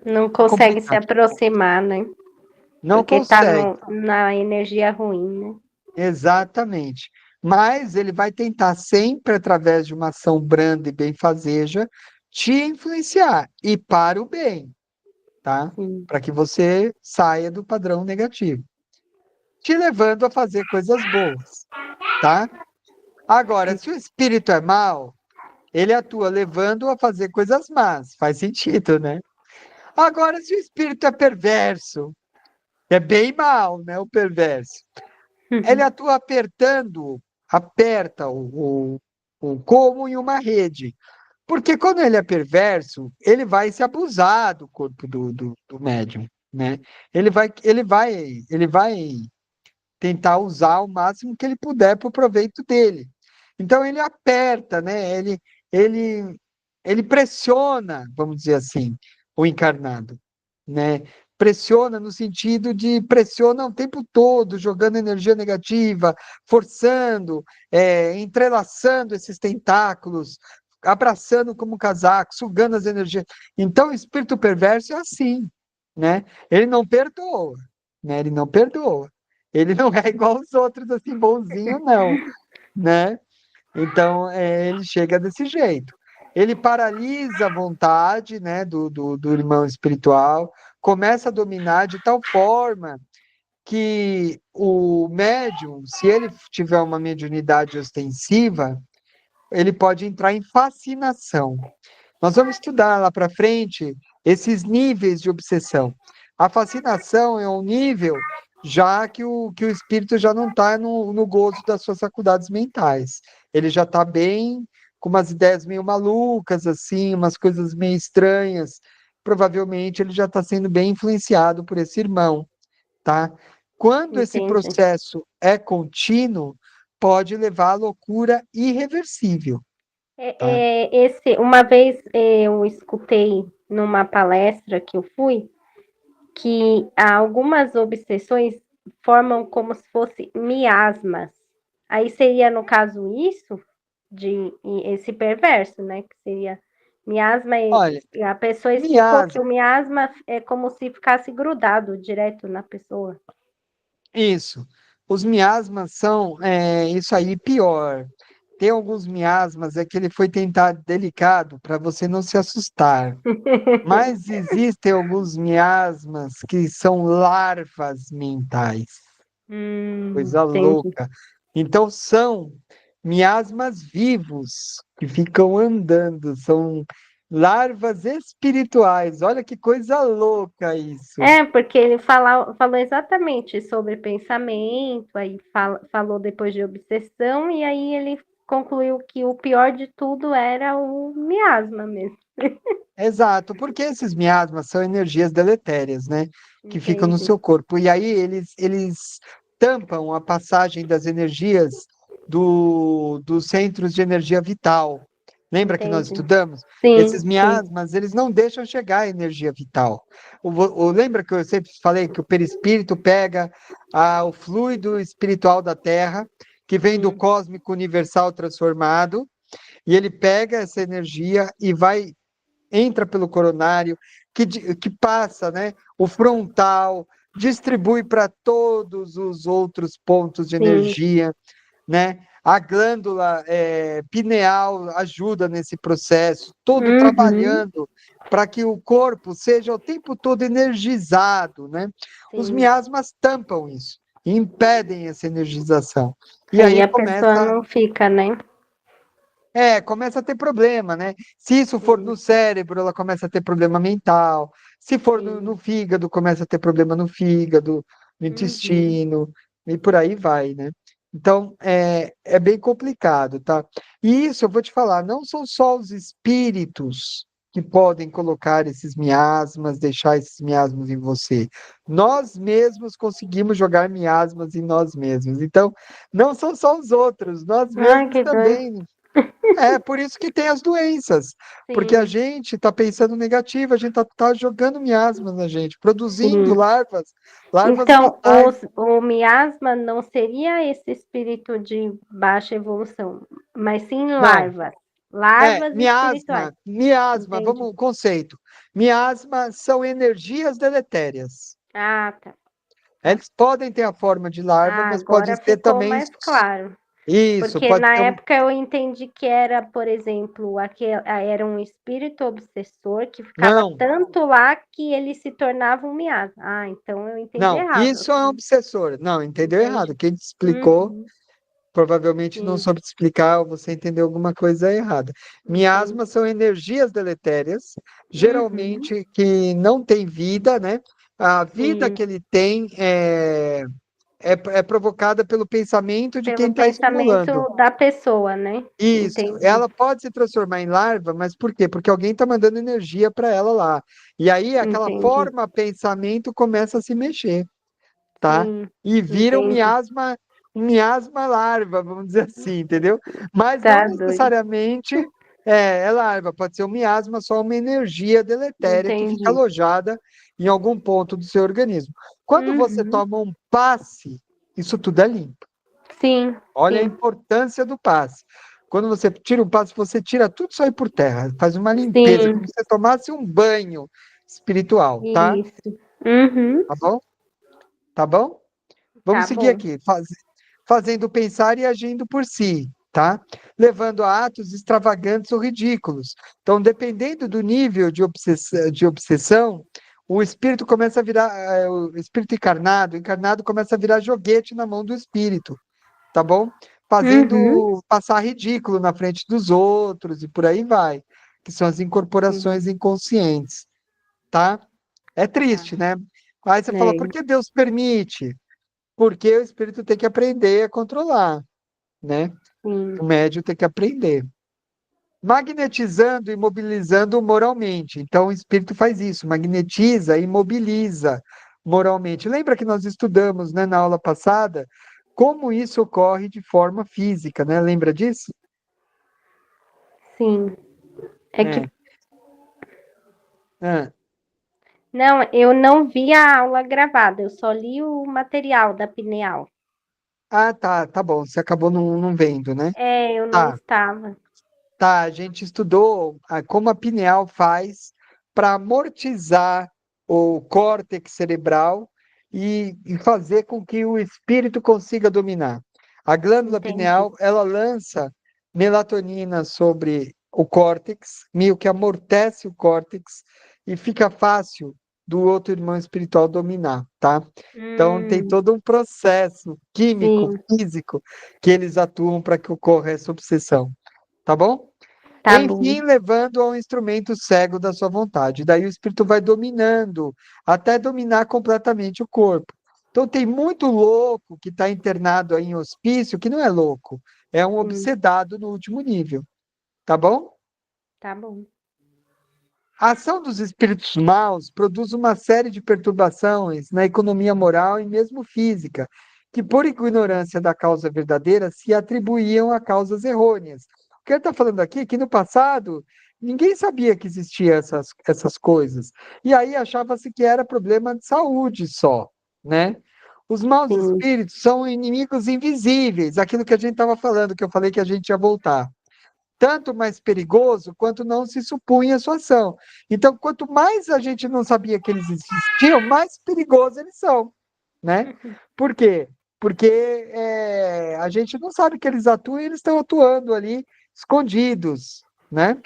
Não É consegue se complicado. aproximar, né? Não Porque tá consegue. na energia ruim, né? Exatamente. Mas ele vai tentar sempre, através de uma ação branda e benfazeja, te influenciar e para o bem. tá? Sim. Para que você saia do padrão negativo, te levando a fazer coisas boas, tá? Agora, se o espírito é mau, ele atua levando a fazer coisas más. Faz sentido, né? Agora, se o espírito é perverso, é bem mal, né? O perverso. Ele atua apertando, aperta o como em uma rede. Porque quando ele é perverso, ele vai se abusar do corpo do médium, né? Ele vai tentar usar o máximo que ele puder para o proveito dele. Então ele aperta, né? Ele, ele pressiona, vamos dizer assim, o encarnado, né? Pressiona no sentido de pressiona o tempo todo, jogando energia negativa, forçando, entrelaçando esses tentáculos, abraçando como casaco, sugando as energias. Então o espírito perverso é assim, né? Ele não perdoa, né? Ele não perdoa. Ele não é igual aos outros, assim, bonzinho, não, né? Então, ele chega desse jeito. Ele paralisa a vontade, né, do irmão espiritual, começa a dominar de tal forma que o médium, se ele tiver uma mediunidade ostensiva, ele pode entrar em fascinação. Nós vamos estudar lá para frente esses níveis de obsessão. A fascinação é um nível já que o espírito já não está no gozo das suas faculdades mentais. Ele já está bem com umas ideias meio malucas, assim, umas coisas meio estranhas. Provavelmente ele já está sendo bem influenciado por esse irmão, tá? Quando esse Entendi. processo é contínuo, pode levar à loucura irreversível, tá? Uma vez eu escutei numa palestra que eu fui que algumas obsessões formam como se fosse miasmas. Aí seria, no caso, isso de esse perverso, né? Que seria miasma Olha, e a pessoa explicou que miasma. o miasma é como se ficasse grudado direto na pessoa. Isso. Os miasmas são isso aí pior. Tem alguns miasmas que ele foi tentar delicado para você não se assustar. Mas existem alguns miasmas que são larvas mentais. Coisa Entendi. louca. Então são miasmas vivos que ficam andando, são larvas espirituais. Olha que coisa louca isso. Porque ele falou exatamente sobre pensamento, aí falou depois de obsessão, e aí ele concluiu que o pior de tudo era o miasma mesmo. Exato, porque esses miasmas são energias deletérias, né? Que ficam no Entendi, seu corpo. E aí eles tampam a passagem das energias dos centros de energia vital. Lembra que nós entendi. estudamos? Sim, Esses sim, miasmas, eles não deixam chegar a energia vital. Lembra que eu sempre falei que o perispírito pega o fluido espiritual da Terra, que vem do sim. cósmico universal transformado, e ele pega essa energia e entra pelo coronário, que passa, né, o frontal, distribui para todos os outros pontos de Sim. energia, né? A glândula pineal ajuda nesse processo, todo Uhum, trabalhando para que o corpo seja o tempo todo energizado, né? Os sim. miasmas tampam isso, impedem essa energização. E Aí aí a pessoa começa não fica, né? começa a ter problema, né? Se isso for Sim, no cérebro, ela começa a ter problema mental. Se for no sim. fígado, começa a ter problema no fígado, no Uhum. intestino, e por aí vai, né? Então, é bem complicado, tá? E isso, eu vou te falar, não são só os espíritos que podem colocar esses miasmas, deixar esses miasmas em você. Nós mesmos conseguimos jogar miasmas em nós mesmos. Então, não são só os outros, nós Ai, mesmos que doido. também é por isso que tem as doenças, porque a Sim, gente está pensando negativo, a gente está jogando miasmas na gente, produzindo sim. larvas Então, mentais. o miasma não seria esse espírito de baixa evolução, mas sim Não, larvas espirituais. miasma, Entendi. vamos, conceito. Miasma são energias deletérias. Ah, tá, tá. Eles podem ter a forma de larva, Ah, mas pode agora ser ficou também mais claro. Isso, Porque pode na ser um. época eu entendi que era, por exemplo, era um espírito obsessor que ficava Não, tanto lá que ele se tornava um miasma. Ah, então eu entendi não, errado. isso é um obsessor. Não, entendeu Entendi. errado. Quem te explicou Uhum, provavelmente não sim, soube te explicar ou você entendeu alguma coisa errada. entendi. Miasmas são energias deletérias, Uhum, geralmente que não tem vida, né? A vida sim. que ele tem é provocada pelo pensamento de quem Pelo está estimulando. pensamento da pessoa, né? Isso, Entendi, ela pode se transformar em larva, mas por quê? Porque alguém está mandando energia para ela lá. E aí aquela entendi. forma pensamento começa a se mexer, tá? Sim, E vira entendi. um miasma larva, vamos dizer assim, entendeu? Mas não Tá doido. necessariamente é larva, pode ser um miasma, só uma energia deletéria que fica Entendi. alojada em algum ponto do seu organismo. Quando você Uhum. toma um passe, isso tudo é limpo. Sim, Olha a sim, importância do passe. Quando você tira o passe, você tira tudo isso aí por terra, faz uma limpeza, sim. como se você tomasse um banho espiritual, tá? Isso. Uhum. Tá bom? Tá bom? Vamos Tá seguir bom. aqui, fazendo pensar e agindo por si, tá? Levando a atos extravagantes ou ridículos. Então, dependendo do nível de obsessão, o espírito começa a virar, o espírito encarnado, o encarnado começa a virar joguete na mão do espírito, tá bom? Uhum. Fazendo passar ridículo na frente dos outros e por aí vai, que são as Sim, incorporações inconscientes, tá? É tá. triste, né? Aí você fala, por É, que Deus permite? Porque o espírito tem que aprender a controlar, né? sim, O médium tem que aprender. Magnetizando e mobilizando moralmente. Então, o espírito faz isso, magnetiza e mobiliza moralmente. Lembra que nós estudamos, né, na aula passada, como isso ocorre de forma física, né? Lembra disso? sim. É que É. Ah, não, eu não vi a aula gravada, eu só li o material da Pineal. tá bom. Você acabou não vendo, né? É, eu não Tá. estava. Tá, a gente estudou como a pineal faz para amortizar o córtex cerebral e fazer com que o espírito consiga dominar. A glândula Entendi. pineal, ela lança melatonina sobre o córtex, meio que amortece o córtex e fica fácil do outro irmão espiritual dominar, tá? Então tem Hum, todo um processo químico, sim, físico que eles atuam para que ocorra essa obsessão. Tá bom? tá bom. Enfim, levando ao instrumento cego da sua vontade. Daí o espírito vai dominando, até dominar completamente o corpo. Então tem muito louco que está internado aí em hospício que não é louco, é um Sim, obsedado no último nível. Tá bom? tá bom. A ação dos espíritos maus produz uma série de perturbações na economia moral e mesmo física, que, por ignorância da causa verdadeira, se atribuíam a causas errôneas. O que ele está falando aqui é que no passado ninguém sabia que existiam essas coisas. E aí achava-se que era problema de saúde só, né? Os maus Sim, espíritos são inimigos invisíveis, aquilo que a gente estava falando, que eu falei que a gente ia voltar tanto mais perigoso quanto não se supunha a sua ação. Então, quanto mais a gente não sabia que eles existiam, mais perigosos eles são, né? Por quê? Porque a gente não sabe que eles atuam e eles estão atuando ali escondidos, né?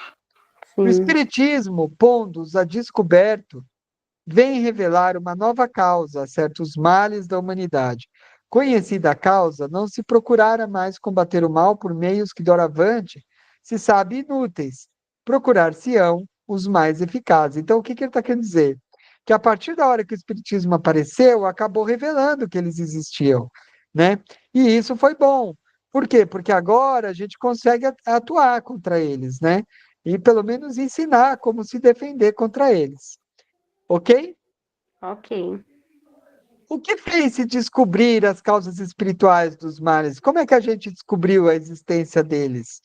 O sim. Espiritismo, pondo-os a descoberto, vem revelar uma nova causa a certos males da humanidade. Conhecida a causa, não se procurara mais combater o mal por meios que doravante se sabe inúteis. Procurar-se-ão os mais eficazes. Então, o que ele está querendo dizer? Que a partir da hora que o Espiritismo apareceu, acabou revelando que eles existiam, né? E isso foi bom. Por quê? Porque agora a gente consegue atuar contra eles, né? E pelo menos ensinar como se defender contra eles. Ok? Ok. O que fez se descobrir as causas espirituais dos males? Como é que a gente descobriu a existência deles?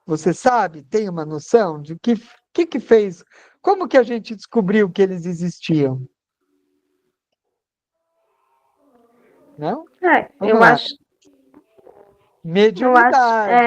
Você sabe? Tem uma noção de que fez? Como que a gente descobriu que eles existiam? Não? É, Vamos lá. eu acho, Mediunidade.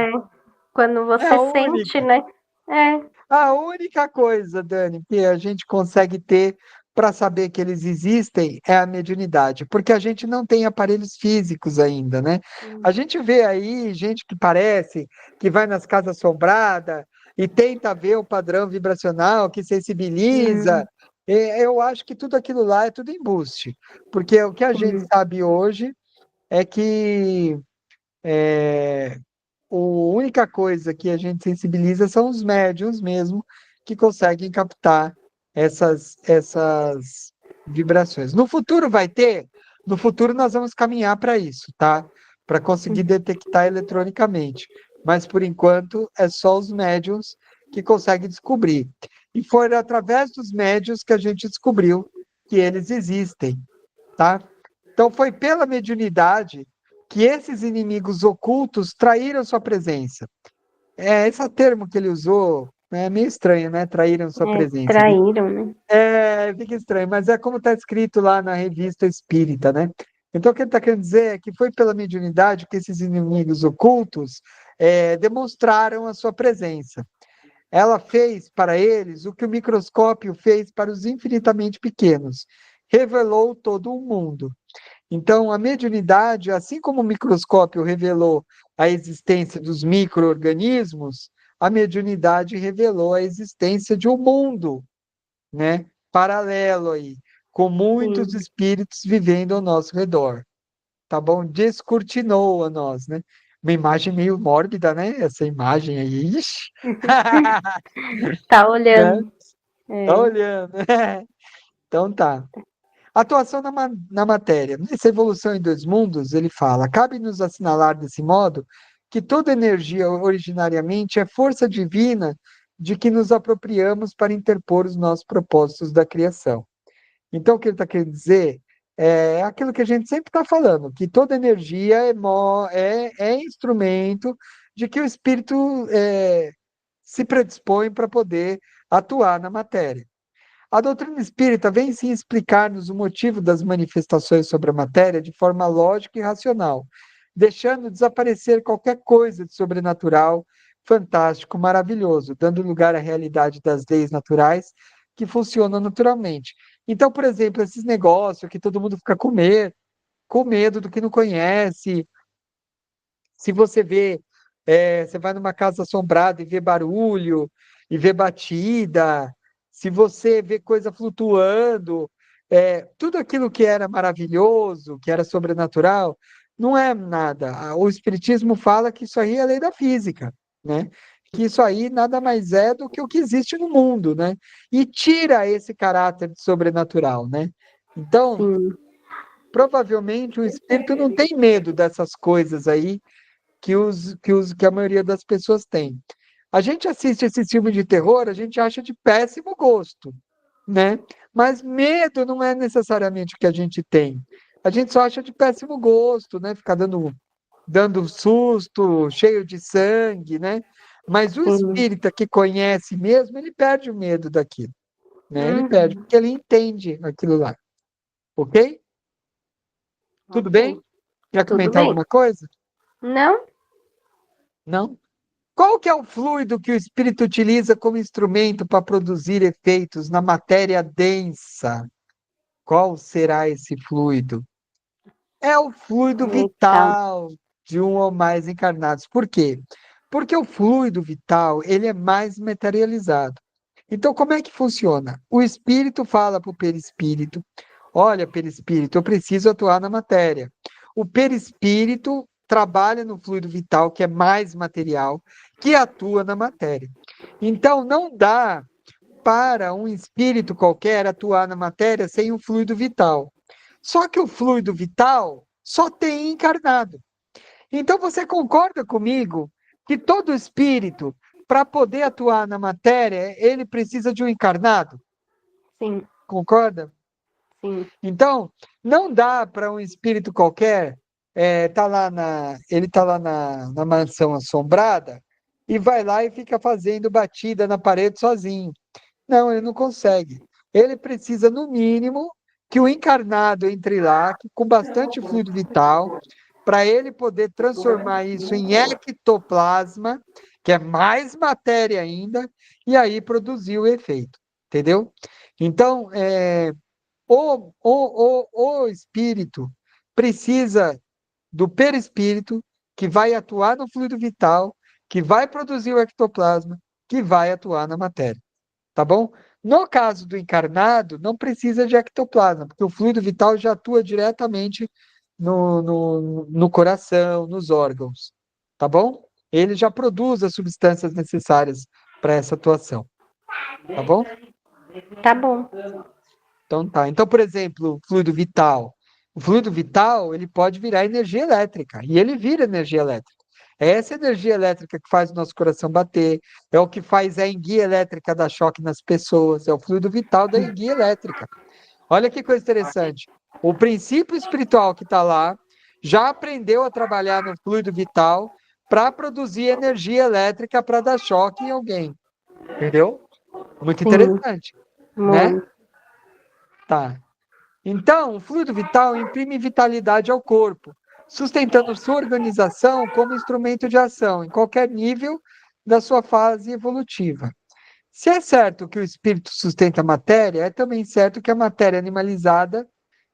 quando É você a sente, única, né? É, a única coisa, Dani, que a gente consegue ter para saber que eles existem é a mediunidade, porque a gente não tem aparelhos físicos ainda, né? A gente vê aí gente que parece que vai nas casas assombradas e tenta ver o padrão vibracional, que sensibiliza. Hum, Eu acho que tudo aquilo lá é tudo embuste, porque o que a gente sim, sabe hoje é que a única coisa que a gente sensibiliza são os médiums mesmo, que conseguem captar essas vibrações. No futuro vai ter? No futuro nós vamos caminhar para isso, tá? Para conseguir detectar eletronicamente. Mas por enquanto é só os médiums que conseguem descobrir. E foi através dos médiums que a gente descobriu que eles existem, tá? Então foi pela mediunidade que esses inimigos ocultos traíram sua presença. Esse termo que ele usou é meio estranho, né? Traíram sua presença. traíram, né? Fica estranho, mas é como está escrito lá na revista Espírita, né? Então, o que ele está querendo dizer é que foi pela mediunidade que esses inimigos ocultos demonstraram a sua presença. Ela fez para eles o que o microscópio fez para os infinitamente pequenos. Revelou todo o mundo. Então, a mediunidade, assim como o microscópio revelou a existência dos micro-organismos, a mediunidade revelou a existência de um mundo, né, paralelo aí, com muitos Sim. espíritos vivendo ao nosso redor, tá bom? Descortinou a nós, né? Uma imagem meio mórbida, né? Essa imagem aí, ixi, Tá né? olhando. Tá É, olhando. Então tá. Atuação na matéria. Nessa evolução em dois mundos, ele fala: cabe-nos assinalar desse modo que toda energia originariamente é força divina de que nos apropriamos para interpor os nossos propósitos da criação. Então, o que ele está querendo dizer é aquilo que a gente sempre está falando, que toda energia é instrumento de que o espírito se predispõe para poder atuar na matéria. A doutrina espírita vem sim explicar-nos o motivo das manifestações sobre a matéria de forma lógica e racional, deixando desaparecer qualquer coisa de sobrenatural, fantástico, maravilhoso, dando lugar à realidade das leis naturais que funcionam naturalmente. Então, por exemplo, esses negócios que todo mundo fica com medo do que não conhece, se você vê, você vai numa casa assombrada e vê barulho, e vê batida, se você vê coisa flutuando, tudo aquilo que era maravilhoso, que era sobrenatural, não é nada. O Espiritismo fala que isso aí é lei da física, né? Que isso aí nada mais é do que o que existe no mundo, né? E tira esse caráter de sobrenatural, né? Então, sim. provavelmente o espírito não tem medo dessas coisas aí que a maioria das pessoas tem. A gente assiste esse filme de terror, a gente acha de péssimo gosto, né? Mas medo não é necessariamente o que a gente tem. A gente só acha de péssimo gosto, né? Ficar dando susto, cheio de sangue, né? Mas o Sim. espírita que conhece mesmo, ele perde o medo daquilo, né? Ele perde, Uhum. porque ele entende aquilo lá, ok? Tudo bem? Ok. Quer Tudo comentar bem. alguma coisa? Não? Não? Qual que é o fluido que o espírito utiliza como instrumento para produzir efeitos na matéria densa? Qual será esse fluido? É o fluido Então, vital de um ou mais encarnados. Por quê? Porque o fluido vital, ele é mais materializado. Então, como é que funciona? O espírito fala para o perispírito: olha, perispírito, eu preciso atuar na matéria. O perispírito trabalha no fluido vital, que é mais material, que atua na matéria. Então, não dá para um espírito qualquer atuar na matéria sem o fluido vital. Só que o fluido vital só tem encarnado. Então, você concorda comigo que todo espírito, para poder atuar na matéria, ele precisa de um encarnado? sim, Concorda? sim. Então, não dá para um espírito qualquer, ele tá lá na mansão assombrada e vai lá e fica fazendo batida na parede sozinho. Não, ele não consegue. Ele precisa, no mínimo, que o encarnado entre lá, com bastante fluido vital, para ele poder transformar isso em ectoplasma, que é mais matéria ainda, e aí produzir o efeito. Entendeu? Então, o espírito precisa do perispírito, que vai atuar no fluido vital, que vai produzir o ectoplasma, que vai atuar na matéria, tá bom? No caso do encarnado, não precisa de ectoplasma, porque o fluido vital já atua diretamente no coração, nos órgãos, tá bom? Ele já produz as substâncias necessárias para essa atuação, tá bom? Tá bom. Então tá. Então, por exemplo, o fluido vital. O fluido vital, ele pode virar energia elétrica, e ele vira energia elétrica. É essa energia elétrica que faz o nosso coração bater, é o que faz a enguia elétrica dar choque nas pessoas, é o fluido vital da enguia elétrica. Olha que coisa interessante. O princípio espiritual que está lá já aprendeu a trabalhar no fluido vital para produzir energia elétrica para dar choque em alguém. Entendeu? Muito Sim, interessante, né? muito. Tá. Então, o fluido vital imprime vitalidade ao corpo, sustentando sua organização como instrumento de ação em qualquer nível da sua fase evolutiva. Se é certo que o espírito sustenta a matéria, é também certo que a matéria animalizada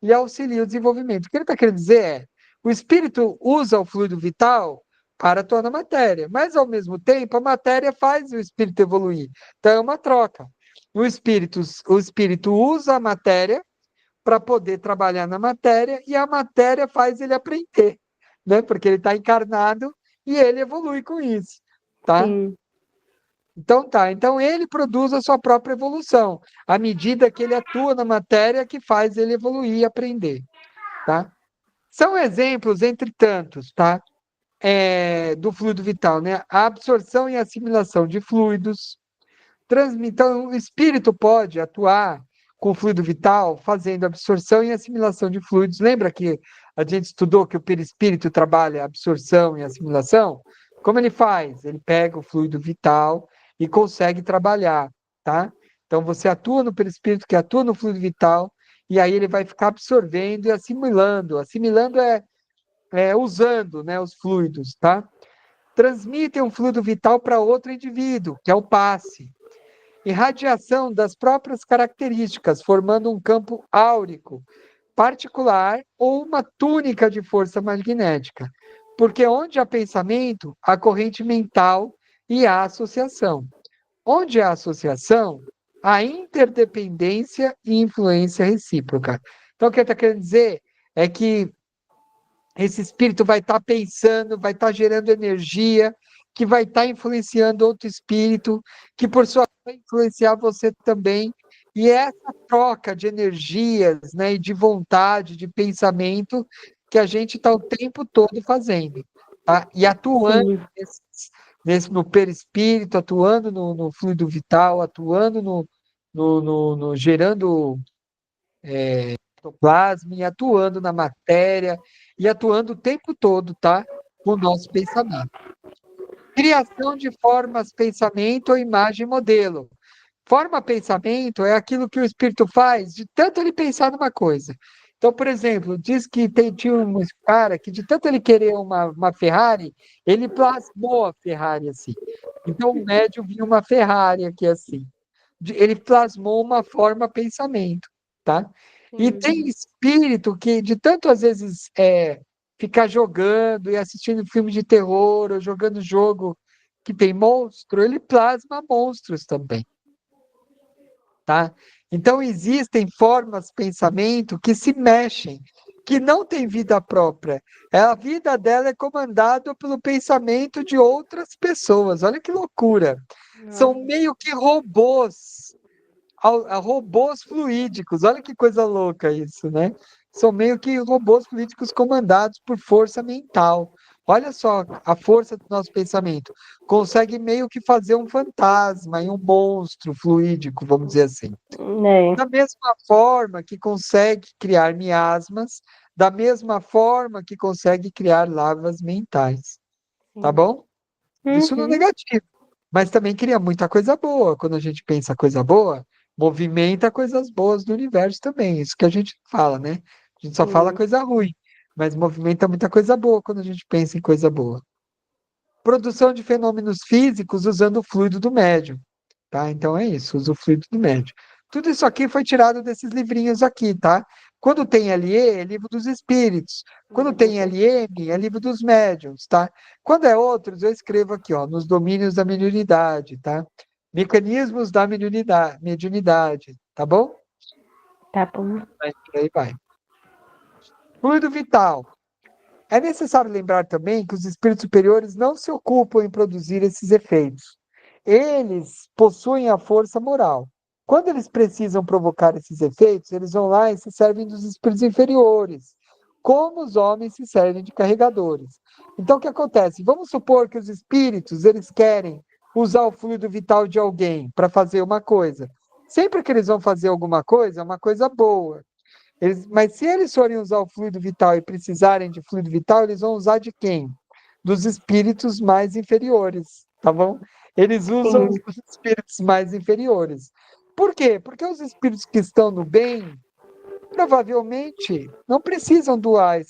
lhe auxilia o desenvolvimento. O que ele está querendo dizer é: o espírito usa o fluido vital para atuar na matéria, mas ao mesmo tempo a matéria faz o espírito evoluir. Então é uma troca. O espírito usa a matéria para poder trabalhar na matéria e a matéria faz ele aprender, né? Porque ele está encarnado e ele evolui com isso, tá? Sim, Então tá, então ele produz a sua própria evolução, à medida que ele atua na matéria que faz ele evoluir e aprender, tá? São exemplos entre tantos, tá? Do fluido vital, né? A absorção e assimilação de fluidos, então o espírito pode atuar com o fluido vital, fazendo absorção e assimilação de fluidos. Lembra que a gente estudou que o perispírito trabalha absorção e assimilação? Como ele faz? Ele pega o fluido vital e consegue trabalhar, tá? Então você atua no perispírito, que atua no fluido vital, e aí ele vai ficar absorvendo e assimilando. Assimilando é usando, né, os fluidos, tá? Transmitem um fluido vital para outro indivíduo, que é o passe. Irradiação das próprias características, formando um campo áurico particular ou uma túnica de força magnética. Porque onde há pensamento, há corrente mental e há associação. Onde há associação, há interdependência e influência recíproca. Então, o que ele está querendo dizer é que esse espírito vai estar pensando, vai estar gerando energia, que vai estar influenciando outro espírito, que por sua vez vai influenciar você também. E é essa troca de energias, né, e de vontade, de pensamento, que a gente está o tempo todo fazendo, tá? E atuando sim, no perispírito, atuando no fluido vital, atuando gerando ectoplasma, e atuando na matéria, e atuando o tempo todo, tá? Com o nosso pensamento. Criação de formas, pensamento ou imagem modelo. Forma pensamento é aquilo que o espírito faz de tanto ele pensar numa coisa. Então, por exemplo, diz que tinha um cara que de tanto ele querer uma Ferrari, ele plasmou a Ferrari assim. Então, o médium viu uma Ferrari aqui assim. Ele plasmou uma forma pensamento, tá? E sim. tem espírito que, de tanto às vezes ficar jogando e assistindo filme de terror ou jogando jogo que tem monstro, ele plasma monstros também, tá? Então existem formas de pensamento que se mexem, que não têm vida própria. A vida dela é comandada pelo pensamento de outras pessoas. Olha que loucura. São Nossa, meio que robôs a robôs fluídicos. Olha que coisa louca isso, né? São meio que robôs fluídicos comandados por força mental. Olha só a força do nosso pensamento. Consegue meio que fazer um fantasma e um monstro fluídico, vamos dizer assim. né? Da mesma forma que consegue criar miasmas, da mesma forma que consegue criar lavas mentais. Tá Sim. bom? Isso no Uhum. negativo. Mas também cria muita coisa boa. Quando a gente pensa coisa boa, movimenta coisas boas do universo também. Isso que a gente fala, né? A gente só fala Sim. coisa ruim, mas movimenta muita coisa boa quando a gente pensa em coisa boa. Produção de fenômenos físicos usando o fluido do médium, tá? Então é isso, usa o fluido do médium. Tudo isso aqui foi tirado desses livrinhos aqui, tá? Quando tem LE, é livro dos espíritos. Quando tem LM, é livro dos médiuns, tá? Quando é outros, eu escrevo aqui, ó, nos domínios da mediunidade, tá? Mecanismos da mediunidade, tá bom? Tá bom. Aí por aí vai. Fluido vital. É necessário lembrar também que os espíritos superiores não se ocupam em produzir esses efeitos. Eles possuem a força moral. Quando eles precisam provocar esses efeitos, eles vão lá e se servem dos espíritos inferiores, como os homens se servem de carregadores. Então, o que acontece? Vamos supor que os espíritos, eles querem usar o fluido vital de alguém para fazer uma coisa. Sempre que eles vão fazer alguma coisa, é uma coisa boa. Mas se eles forem usar o fluido vital e precisarem de fluido vital, eles vão usar de quem? Dos espíritos mais inferiores, tá bom? Eles usam Sim, os espíritos mais inferiores. Por quê? Porque os espíritos que estão no bem, provavelmente, não precisam doar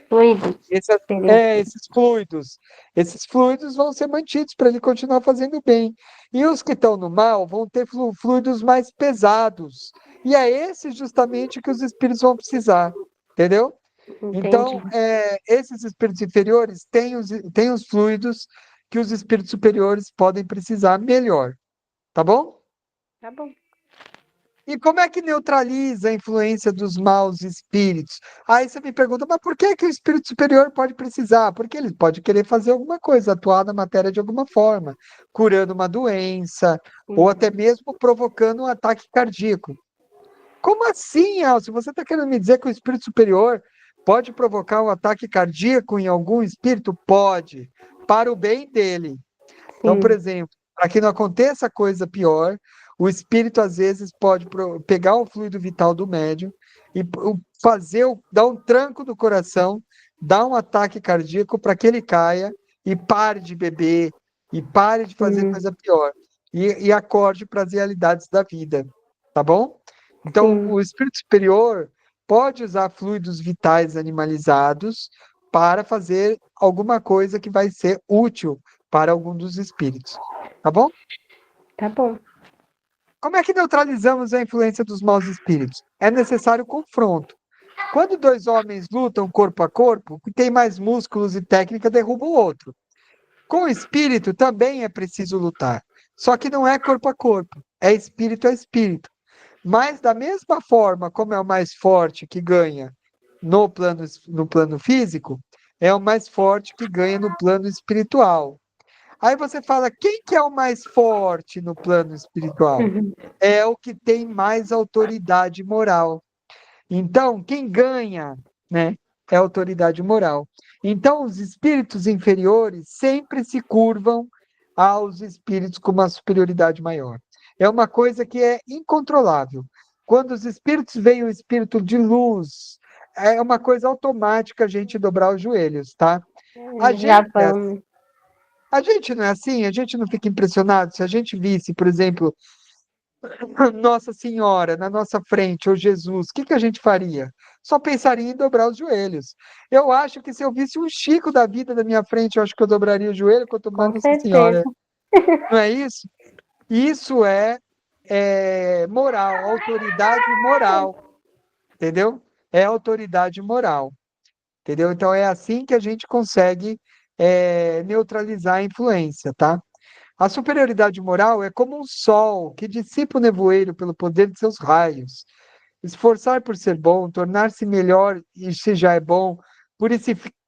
fluidos. esses, Seria. esses fluidos. Esses fluidos vão ser mantidos para ele continuar fazendo bem. E os que estão no mal vão ter fluidos mais pesados. E é esse justamente que os espíritos vão precisar. Entendeu? Entendi. Então, esses espíritos inferiores têm os fluidos que os espíritos superiores podem precisar melhor. Tá bom? Tá bom. E como é que neutraliza a influência dos maus espíritos? Aí você me pergunta, mas por que que o espírito superior pode precisar? Porque ele pode querer fazer alguma coisa, atuar na matéria de alguma forma, curando uma doença, ou Sim. até mesmo provocando um ataque cardíaco. Como assim, Elcio? Você está querendo me dizer que o espírito superior pode provocar um ataque cardíaco em algum espírito? Pode, para o bem dele. Então, por Sim. exemplo, para que não aconteça coisa pior, o espírito às vezes pode pegar o fluido vital do médium e dar um tranco no coração, dar um ataque cardíaco para que ele caia e pare de beber e pare de fazer Sim. coisa pior e acorde para as realidades da vida, tá bom? Então, Sim. o espírito superior pode usar fluidos vitais animalizados para fazer alguma coisa que vai ser útil para algum dos espíritos. Tá bom? Tá bom. Como é que neutralizamos a influência dos maus espíritos? É necessário confronto. Quando dois homens lutam corpo a corpo, o que tem mais músculos e técnica derruba o outro. Com o espírito também é preciso lutar. Só que não é corpo a corpo, é espírito a espírito. Mas da mesma forma como é o mais forte que ganha no plano físico, é o mais forte que ganha no plano espiritual. Aí você fala, quem que é o mais forte no plano espiritual? É o que tem mais autoridade moral. Então, quem ganha, né, é a autoridade moral. Então, os espíritos inferiores sempre se curvam aos espíritos com uma superioridade maior. É uma coisa que é incontrolável. Quando os espíritos veem o espírito de luz, é uma coisa automática a gente dobrar os joelhos, tá? A Eles já gente é vão. a gente não é assim, a gente não fica impressionado se a gente visse, por exemplo, Nossa Senhora na nossa frente, ou Jesus, o que que a gente faria? Só pensaria em dobrar os joelhos. Eu acho que se eu visse um Chico da vida na minha frente, eu acho que eu dobraria o joelho, quanto mais Com Nossa certeza. Senhora. Não é isso? Isso é moral, autoridade moral, entendeu? É autoridade moral, entendeu? Então é assim que a gente consegue neutralizar a influência, tá? A superioridade moral é como um sol que dissipa o nevoeiro pelo poder de seus raios. Esforçar por ser bom, tornar-se melhor e se já é bom,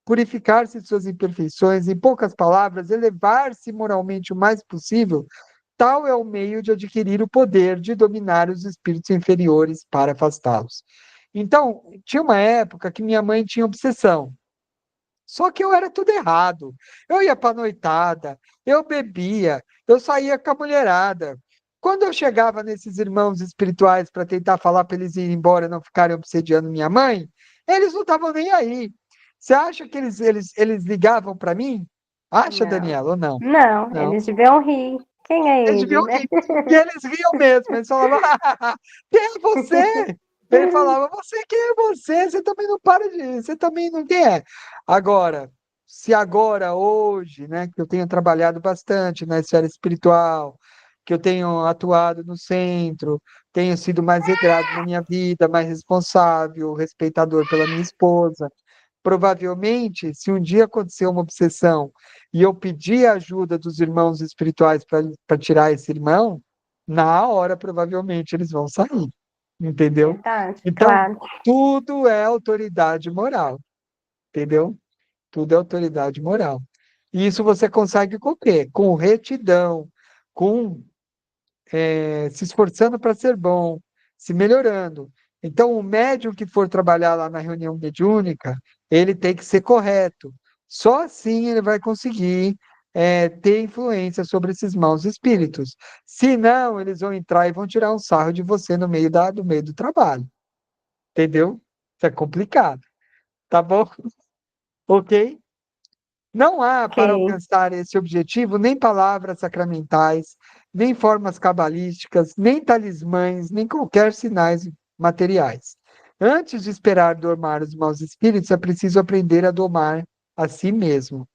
purificar-se de suas imperfeições, em poucas palavras, elevar-se moralmente o mais possível, tal é o meio de adquirir o poder de dominar os espíritos inferiores para afastá-los. Então, tinha uma época que minha mãe tinha obsessão. Só que eu era tudo errado. Eu ia para noitada, eu bebia, eu saía com a mulherada. Quando eu chegava nesses irmãos espirituais para tentar falar para eles irem embora, não ficarem obsediando minha mãe, eles não estavam nem aí. Você acha que eles ligavam para mim? Acha, Não. Daniela, ou não? Não, Não. eles deviam rir. Quem é Eles ele, deviam né? rir. E eles riam mesmo. Eles falavam, quem é você? Ele falava, você, quem é você? Você também não para de. Você também não quem é. Agora, se agora, hoje, né, que eu tenho trabalhado bastante na esfera espiritual, que eu tenho atuado no centro, tenho sido mais regrado na minha vida, mais responsável, respeitador pela minha esposa. Provavelmente, se um dia acontecer uma obsessão e eu pedir a ajuda dos irmãos espirituais para tirar esse irmão, na hora provavelmente eles vão sair, entendeu? Verdade, Então, claro. tudo é autoridade moral, entendeu? Tudo é autoridade moral. E isso você consegue com o quê? Com retidão, com se esforçando para ser bom, se melhorando. Então, o médium que for trabalhar lá na reunião mediúnica, ele tem que ser correto. Só assim ele vai conseguir ter influência sobre esses maus espíritos. Senão, eles vão entrar e vão tirar um sarro de você no meio do meio do trabalho. Entendeu? Isso é complicado. Tá bom? Ok? Não há para Ok. alcançar esse objetivo nem palavras sacramentais, nem formas cabalísticas, nem talismãs, nem qualquer sinais materiais. Antes de esperar domar os maus espíritos, é preciso aprender a domar a si mesmo.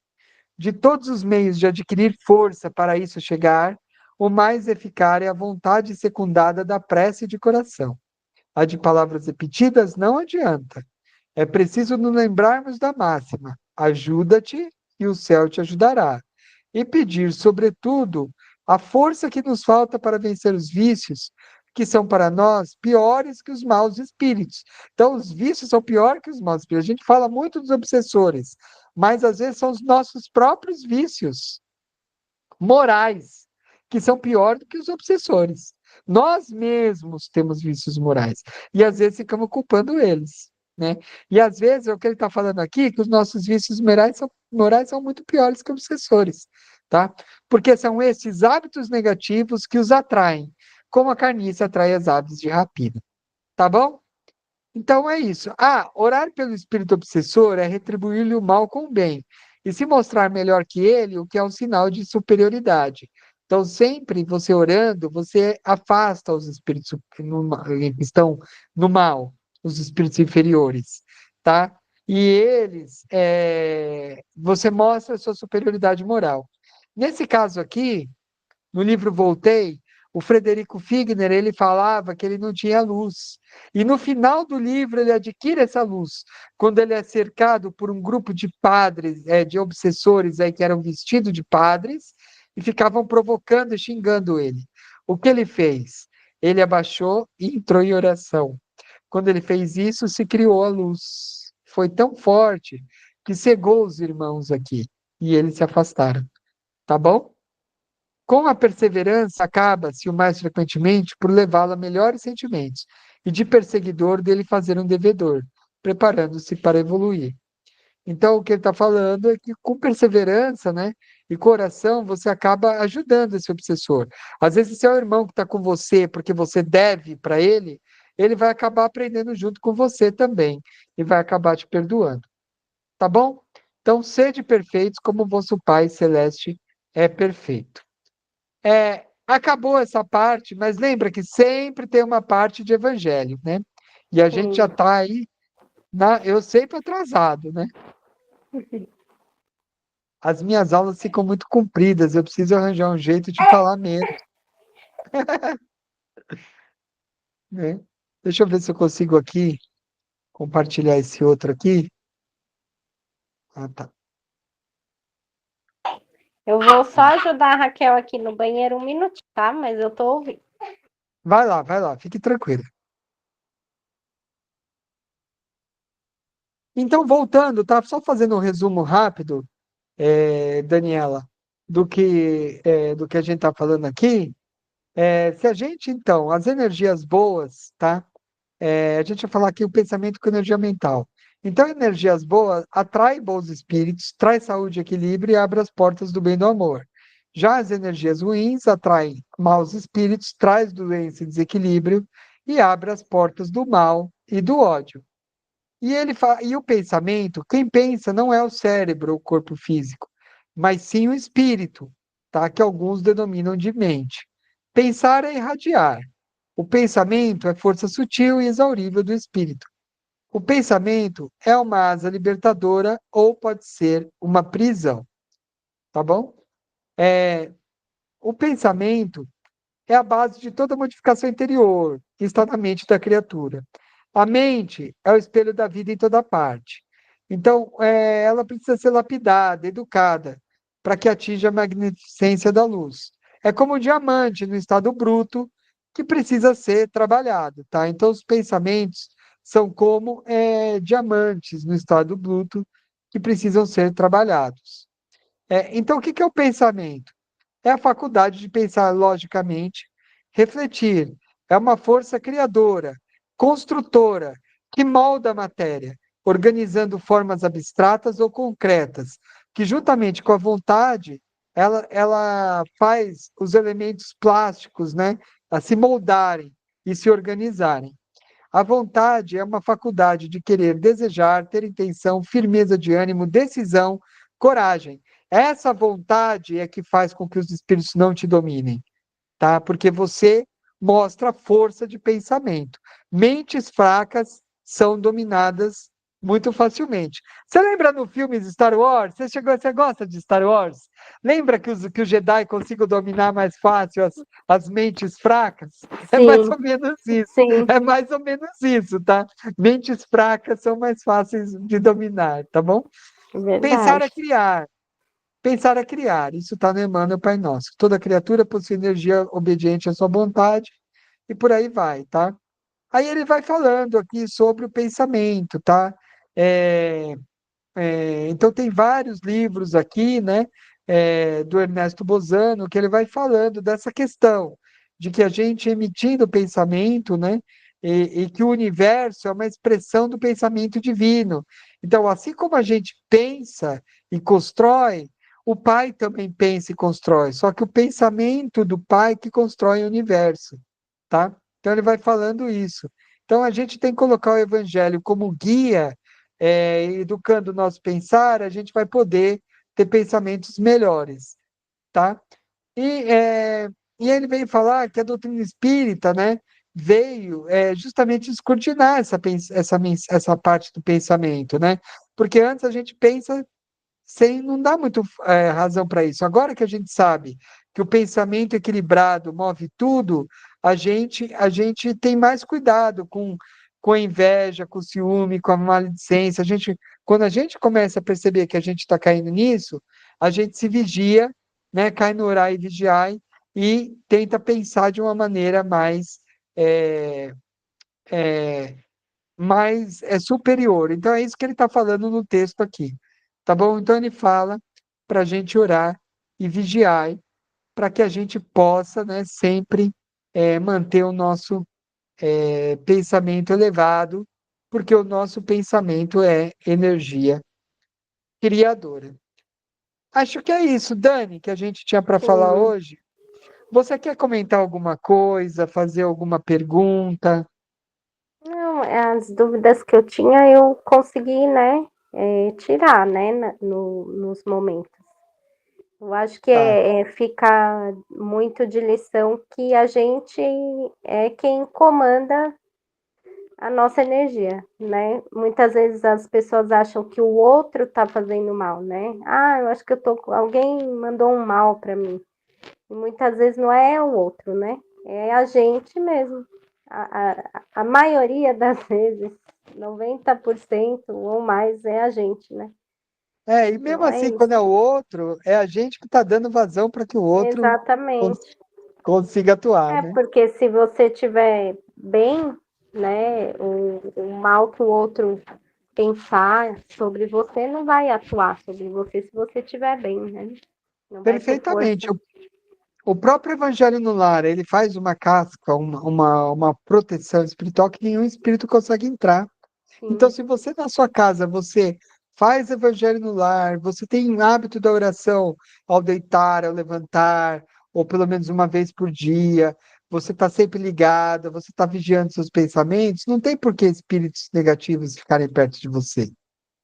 De todos os meios de adquirir força para isso chegar, o mais eficaz é a vontade secundada da prece de coração. A de palavras repetidas não adianta. É preciso nos lembrarmos da máxima: ajuda-te e o céu te ajudará. E pedir, sobretudo, a força que nos falta para vencer os vícios, que são para nós piores que os maus espíritos. Então, os vícios são piores que os maus espíritos. A gente fala muito dos obsessores, mas às vezes são os nossos próprios vícios morais, que são pior do que os obsessores. Nós mesmos temos vícios morais e às vezes ficamos culpando eles, né? E às vezes é o que ele está falando aqui, que os nossos vícios morais são muito piores que obsessores, tá? Porque são esses hábitos negativos que os atraem, como a carniça atrai as aves de rapina, tá bom? Então é isso. Ah, orar pelo espírito obsessor é retribuir-lhe o mal com o bem e se mostrar melhor que ele, o que é um sinal de superioridade. Então, sempre você orando, você afasta os espíritos que estão no mal, os espíritos inferiores, tá? E eles, você mostra a sua superioridade moral. Nesse caso aqui, no livro Voltei, o Frederico Figner, ele falava que ele não tinha luz. E no final do livro ele adquire essa luz, quando ele é cercado por um grupo de padres, de obsessores que eram vestidos de padres e ficavam provocando e xingando ele. O que ele fez? Ele abaixou e entrou em oração. Quando ele fez isso, se criou a luz. Foi tão forte que cegou os irmãos aqui e eles se afastaram. Tá bom? Com a perseverança, acaba-se o mais frequentemente por levá-lo a melhores sentimentos, e de perseguidor dele fazer um devedor, preparando-se para evoluir. Então, o que ele está falando é que com perseverança, né, e coração, você acaba ajudando esse obsessor. Às vezes, se é o irmão que está com você porque você deve para ele vai acabar aprendendo junto com você também, e vai acabar te perdoando. Tá bom? Então, sede perfeitos como vosso Pai Celeste é perfeito. Acabou essa parte, mas lembra que sempre tem uma parte de evangelho, né? E a gente já Sim. está aí, eu sempre atrasado, né? As minhas aulas ficam muito compridas, eu preciso arranjar um jeito de falar menos, né? Deixa eu ver se eu consigo aqui compartilhar esse outro aqui. Ah, tá. Eu vou só ajudar a Raquel aqui no banheiro um minutinho, tá? Mas eu tô ouvindo. Vai lá, fique tranquila. Então, voltando, tá? Só fazendo um resumo rápido, Daniela, do que a gente está falando aqui. Se a gente, então, as energias boas, tá? A gente vai falar aqui o pensamento com energia mental. Então, energias boas atrai bons espíritos, traz saúde e equilíbrio e abre as portas do bem e do amor. Já as energias ruins atraem maus espíritos, traz doença e desequilíbrio e abre as portas do mal e do ódio. E o pensamento, quem pensa não é o cérebro, o corpo físico, mas sim o espírito, tá? Que alguns denominam de mente. Pensar é irradiar. O pensamento é força sutil e exaurível do espírito. O pensamento é uma asa libertadora ou pode ser uma prisão, tá bom? É, o pensamento é a base de toda modificação interior que está na mente da criatura. A mente é o espelho da vida em toda parte. Então, ela precisa ser lapidada, educada, para que atinja a magnificência da luz. É como um diamante no estado bruto que precisa ser trabalhado, tá? Então, os pensamentos são como diamantes no estado bruto que precisam ser trabalhados. Então, o que que é o pensamento? É a faculdade de pensar logicamente, refletir. É uma força criadora, construtora, que molda a matéria, organizando formas abstratas ou concretas, que juntamente com a vontade, ela faz os elementos plásticos, né, a se moldarem e se organizarem. A vontade é uma faculdade de querer, desejar, ter intenção, firmeza de ânimo, decisão, coragem. Essa vontade é que faz com que os espíritos não te dominem, tá? Porque você mostra força de pensamento. Mentes fracas são dominadas muito facilmente. Você lembra no filme de Star Wars? Você gosta de Star Wars? Lembra que os Jedi consigam dominar mais fácil as mentes fracas? É mais Sim, ou menos isso. sim, É mais ou menos isso, tá? Mentes fracas são mais fáceis de dominar, tá bom? Pensar verdade. é criar. Pensar é criar. Isso está no Emmanuel Pai Nosso. Toda criatura possui energia obediente à sua vontade e por aí vai, tá? Aí ele vai falando aqui sobre o pensamento, tá? É, então tem vários livros aqui, né, do Ernesto Bozano, que ele vai falando dessa questão de que a gente emitindo pensamento, né, e que o universo é uma expressão do pensamento divino. Então, assim como a gente pensa e constrói, o Pai também pensa e constrói, só que o pensamento do Pai que constrói o universo, tá? Então ele vai falando isso. Então a gente tem que colocar o Evangelho como guia, educando o nosso pensar, a gente vai poder ter pensamentos melhores, tá? E, é, e ele veio falar que a doutrina espírita, né, veio justamente descortinar essa parte do pensamento, né? Porque antes a gente pensa sem não dá muito razão para isso. Agora que a gente sabe que o pensamento equilibrado move tudo, a gente tem mais cuidado com a inveja, com o ciúme, com a maledicência. Quando a gente começa a perceber que a gente está caindo nisso, a gente se vigia, né, cai no orar e vigiar e tenta pensar de uma maneira é, é, mais superior. Então é isso que ele está falando no texto aqui, tá bom? Então ele fala para a gente orar e vigiar, para que a gente possa, né, sempre manter o nosso pensamento elevado, porque o nosso pensamento é energia criadora. Acho que é isso, Dani, que a gente tinha para falar Sim. hoje. Você quer comentar alguma coisa, fazer alguma pergunta? Não, as dúvidas que eu tinha, eu consegui, né, tirar, né, nos momentos. Eu acho que Tá. fica muito de lição que a gente é quem comanda a nossa energia, né? Muitas vezes as pessoas acham que o outro tá fazendo mal, né? Ah, eu acho que alguém mandou um mal para mim. E muitas vezes não é o outro, né? É a gente mesmo. A maioria das vezes, 90% ou mais, é a gente, né? E mesmo Então é assim, quando isso. é o outro, é a gente que está dando vazão para que o outro cons- Exatamente. consiga atuar, É né? porque se você tiver bem, né, o mal que o outro pensar sobre você não vai atuar sobre você se você estiver bem, né? Não vai ter Perfeitamente. força. O próprio Evangelho no Lar, ele faz uma casca, uma proteção espiritual que nenhum espírito consegue entrar. Então, Sim, se você na sua casa, você faz Evangelho no Lar, você tem um hábito da oração ao deitar, ao levantar, ou pelo menos uma vez por dia, você está sempre ligada, você está vigiando seus pensamentos, não tem por que espíritos negativos ficarem perto de você,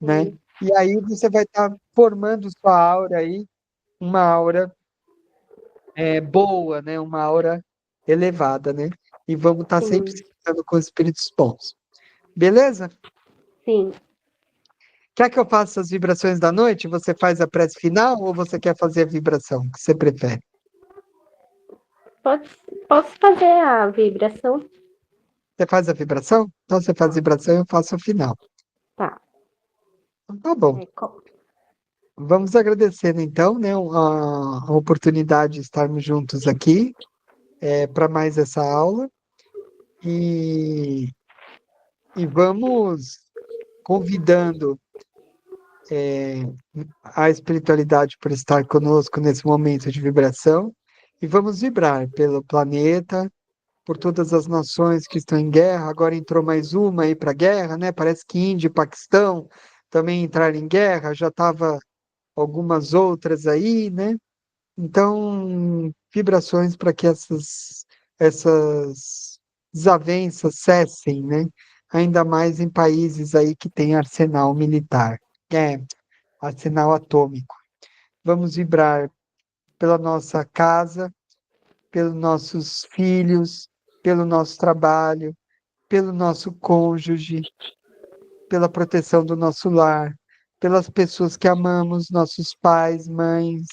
né? sim, E aí você vai estar formando sua aura aí, uma aura boa, né? Uma aura elevada, né? E vamos estar sempre sim, se conectando com espíritos bons. Beleza? sim. Quer que eu faça as vibrações da noite? Você faz a prece final ou você quer fazer a vibração? O que você prefere? Pode, Posso fazer a vibração? Você faz a vibração? Então você faz a vibração e eu faço o final. Tá. Então, tá bom. É, Vamos agradecendo então, né, a oportunidade de estarmos juntos aqui para mais essa aula e, e vamos convidando a espiritualidade para estar conosco nesse momento de vibração e vamos vibrar pelo planeta, por todas as nações que estão em guerra. Agora entrou mais uma aí para a guerra, né? Parece que Índia e Paquistão também entraram em guerra, já estava algumas outras aí, né? Então, vibrações para que essas desavenças cessem, né? Ainda mais em países aí que têm arsenal militar, arsenal atômico. Vamos vibrar pela nossa casa, pelos nossos filhos, pelo nosso trabalho, pelo nosso cônjuge, pela proteção do nosso lar, pelas pessoas que amamos, nossos pais, mães,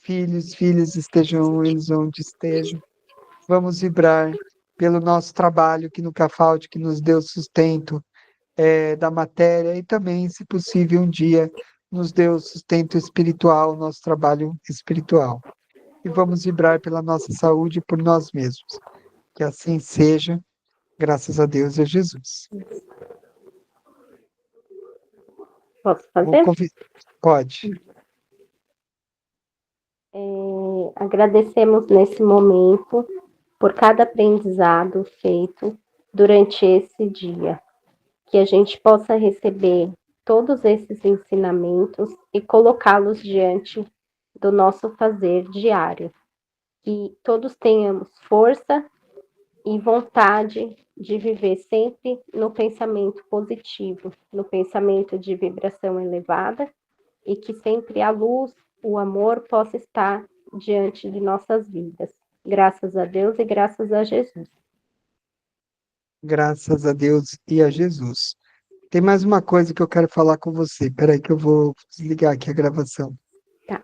filhos, filhas, estejam eles onde estejam. Vamos vibrar pelo nosso trabalho, que nunca falte, que nos dê o sustento da matéria e também, se possível, um dia nos dê o sustento espiritual, nosso trabalho espiritual. E vamos vibrar pela nossa saúde e por nós mesmos. Que assim seja, graças a Deus e a Jesus. posso Vou fazer? Pode. Agradecemos nesse momento por cada aprendizado feito durante esse dia, que a gente possa receber todos esses ensinamentos e colocá-los diante do nosso fazer diário. Que todos tenhamos força e vontade de viver sempre no pensamento positivo, no pensamento de vibração elevada, e que sempre a luz, o amor possa estar diante de nossas vidas. Graças a Deus e graças a Jesus. Graças a Deus e a Jesus. Tem mais uma coisa que eu quero falar com você. Espera aí que eu vou desligar aqui a gravação. Tá.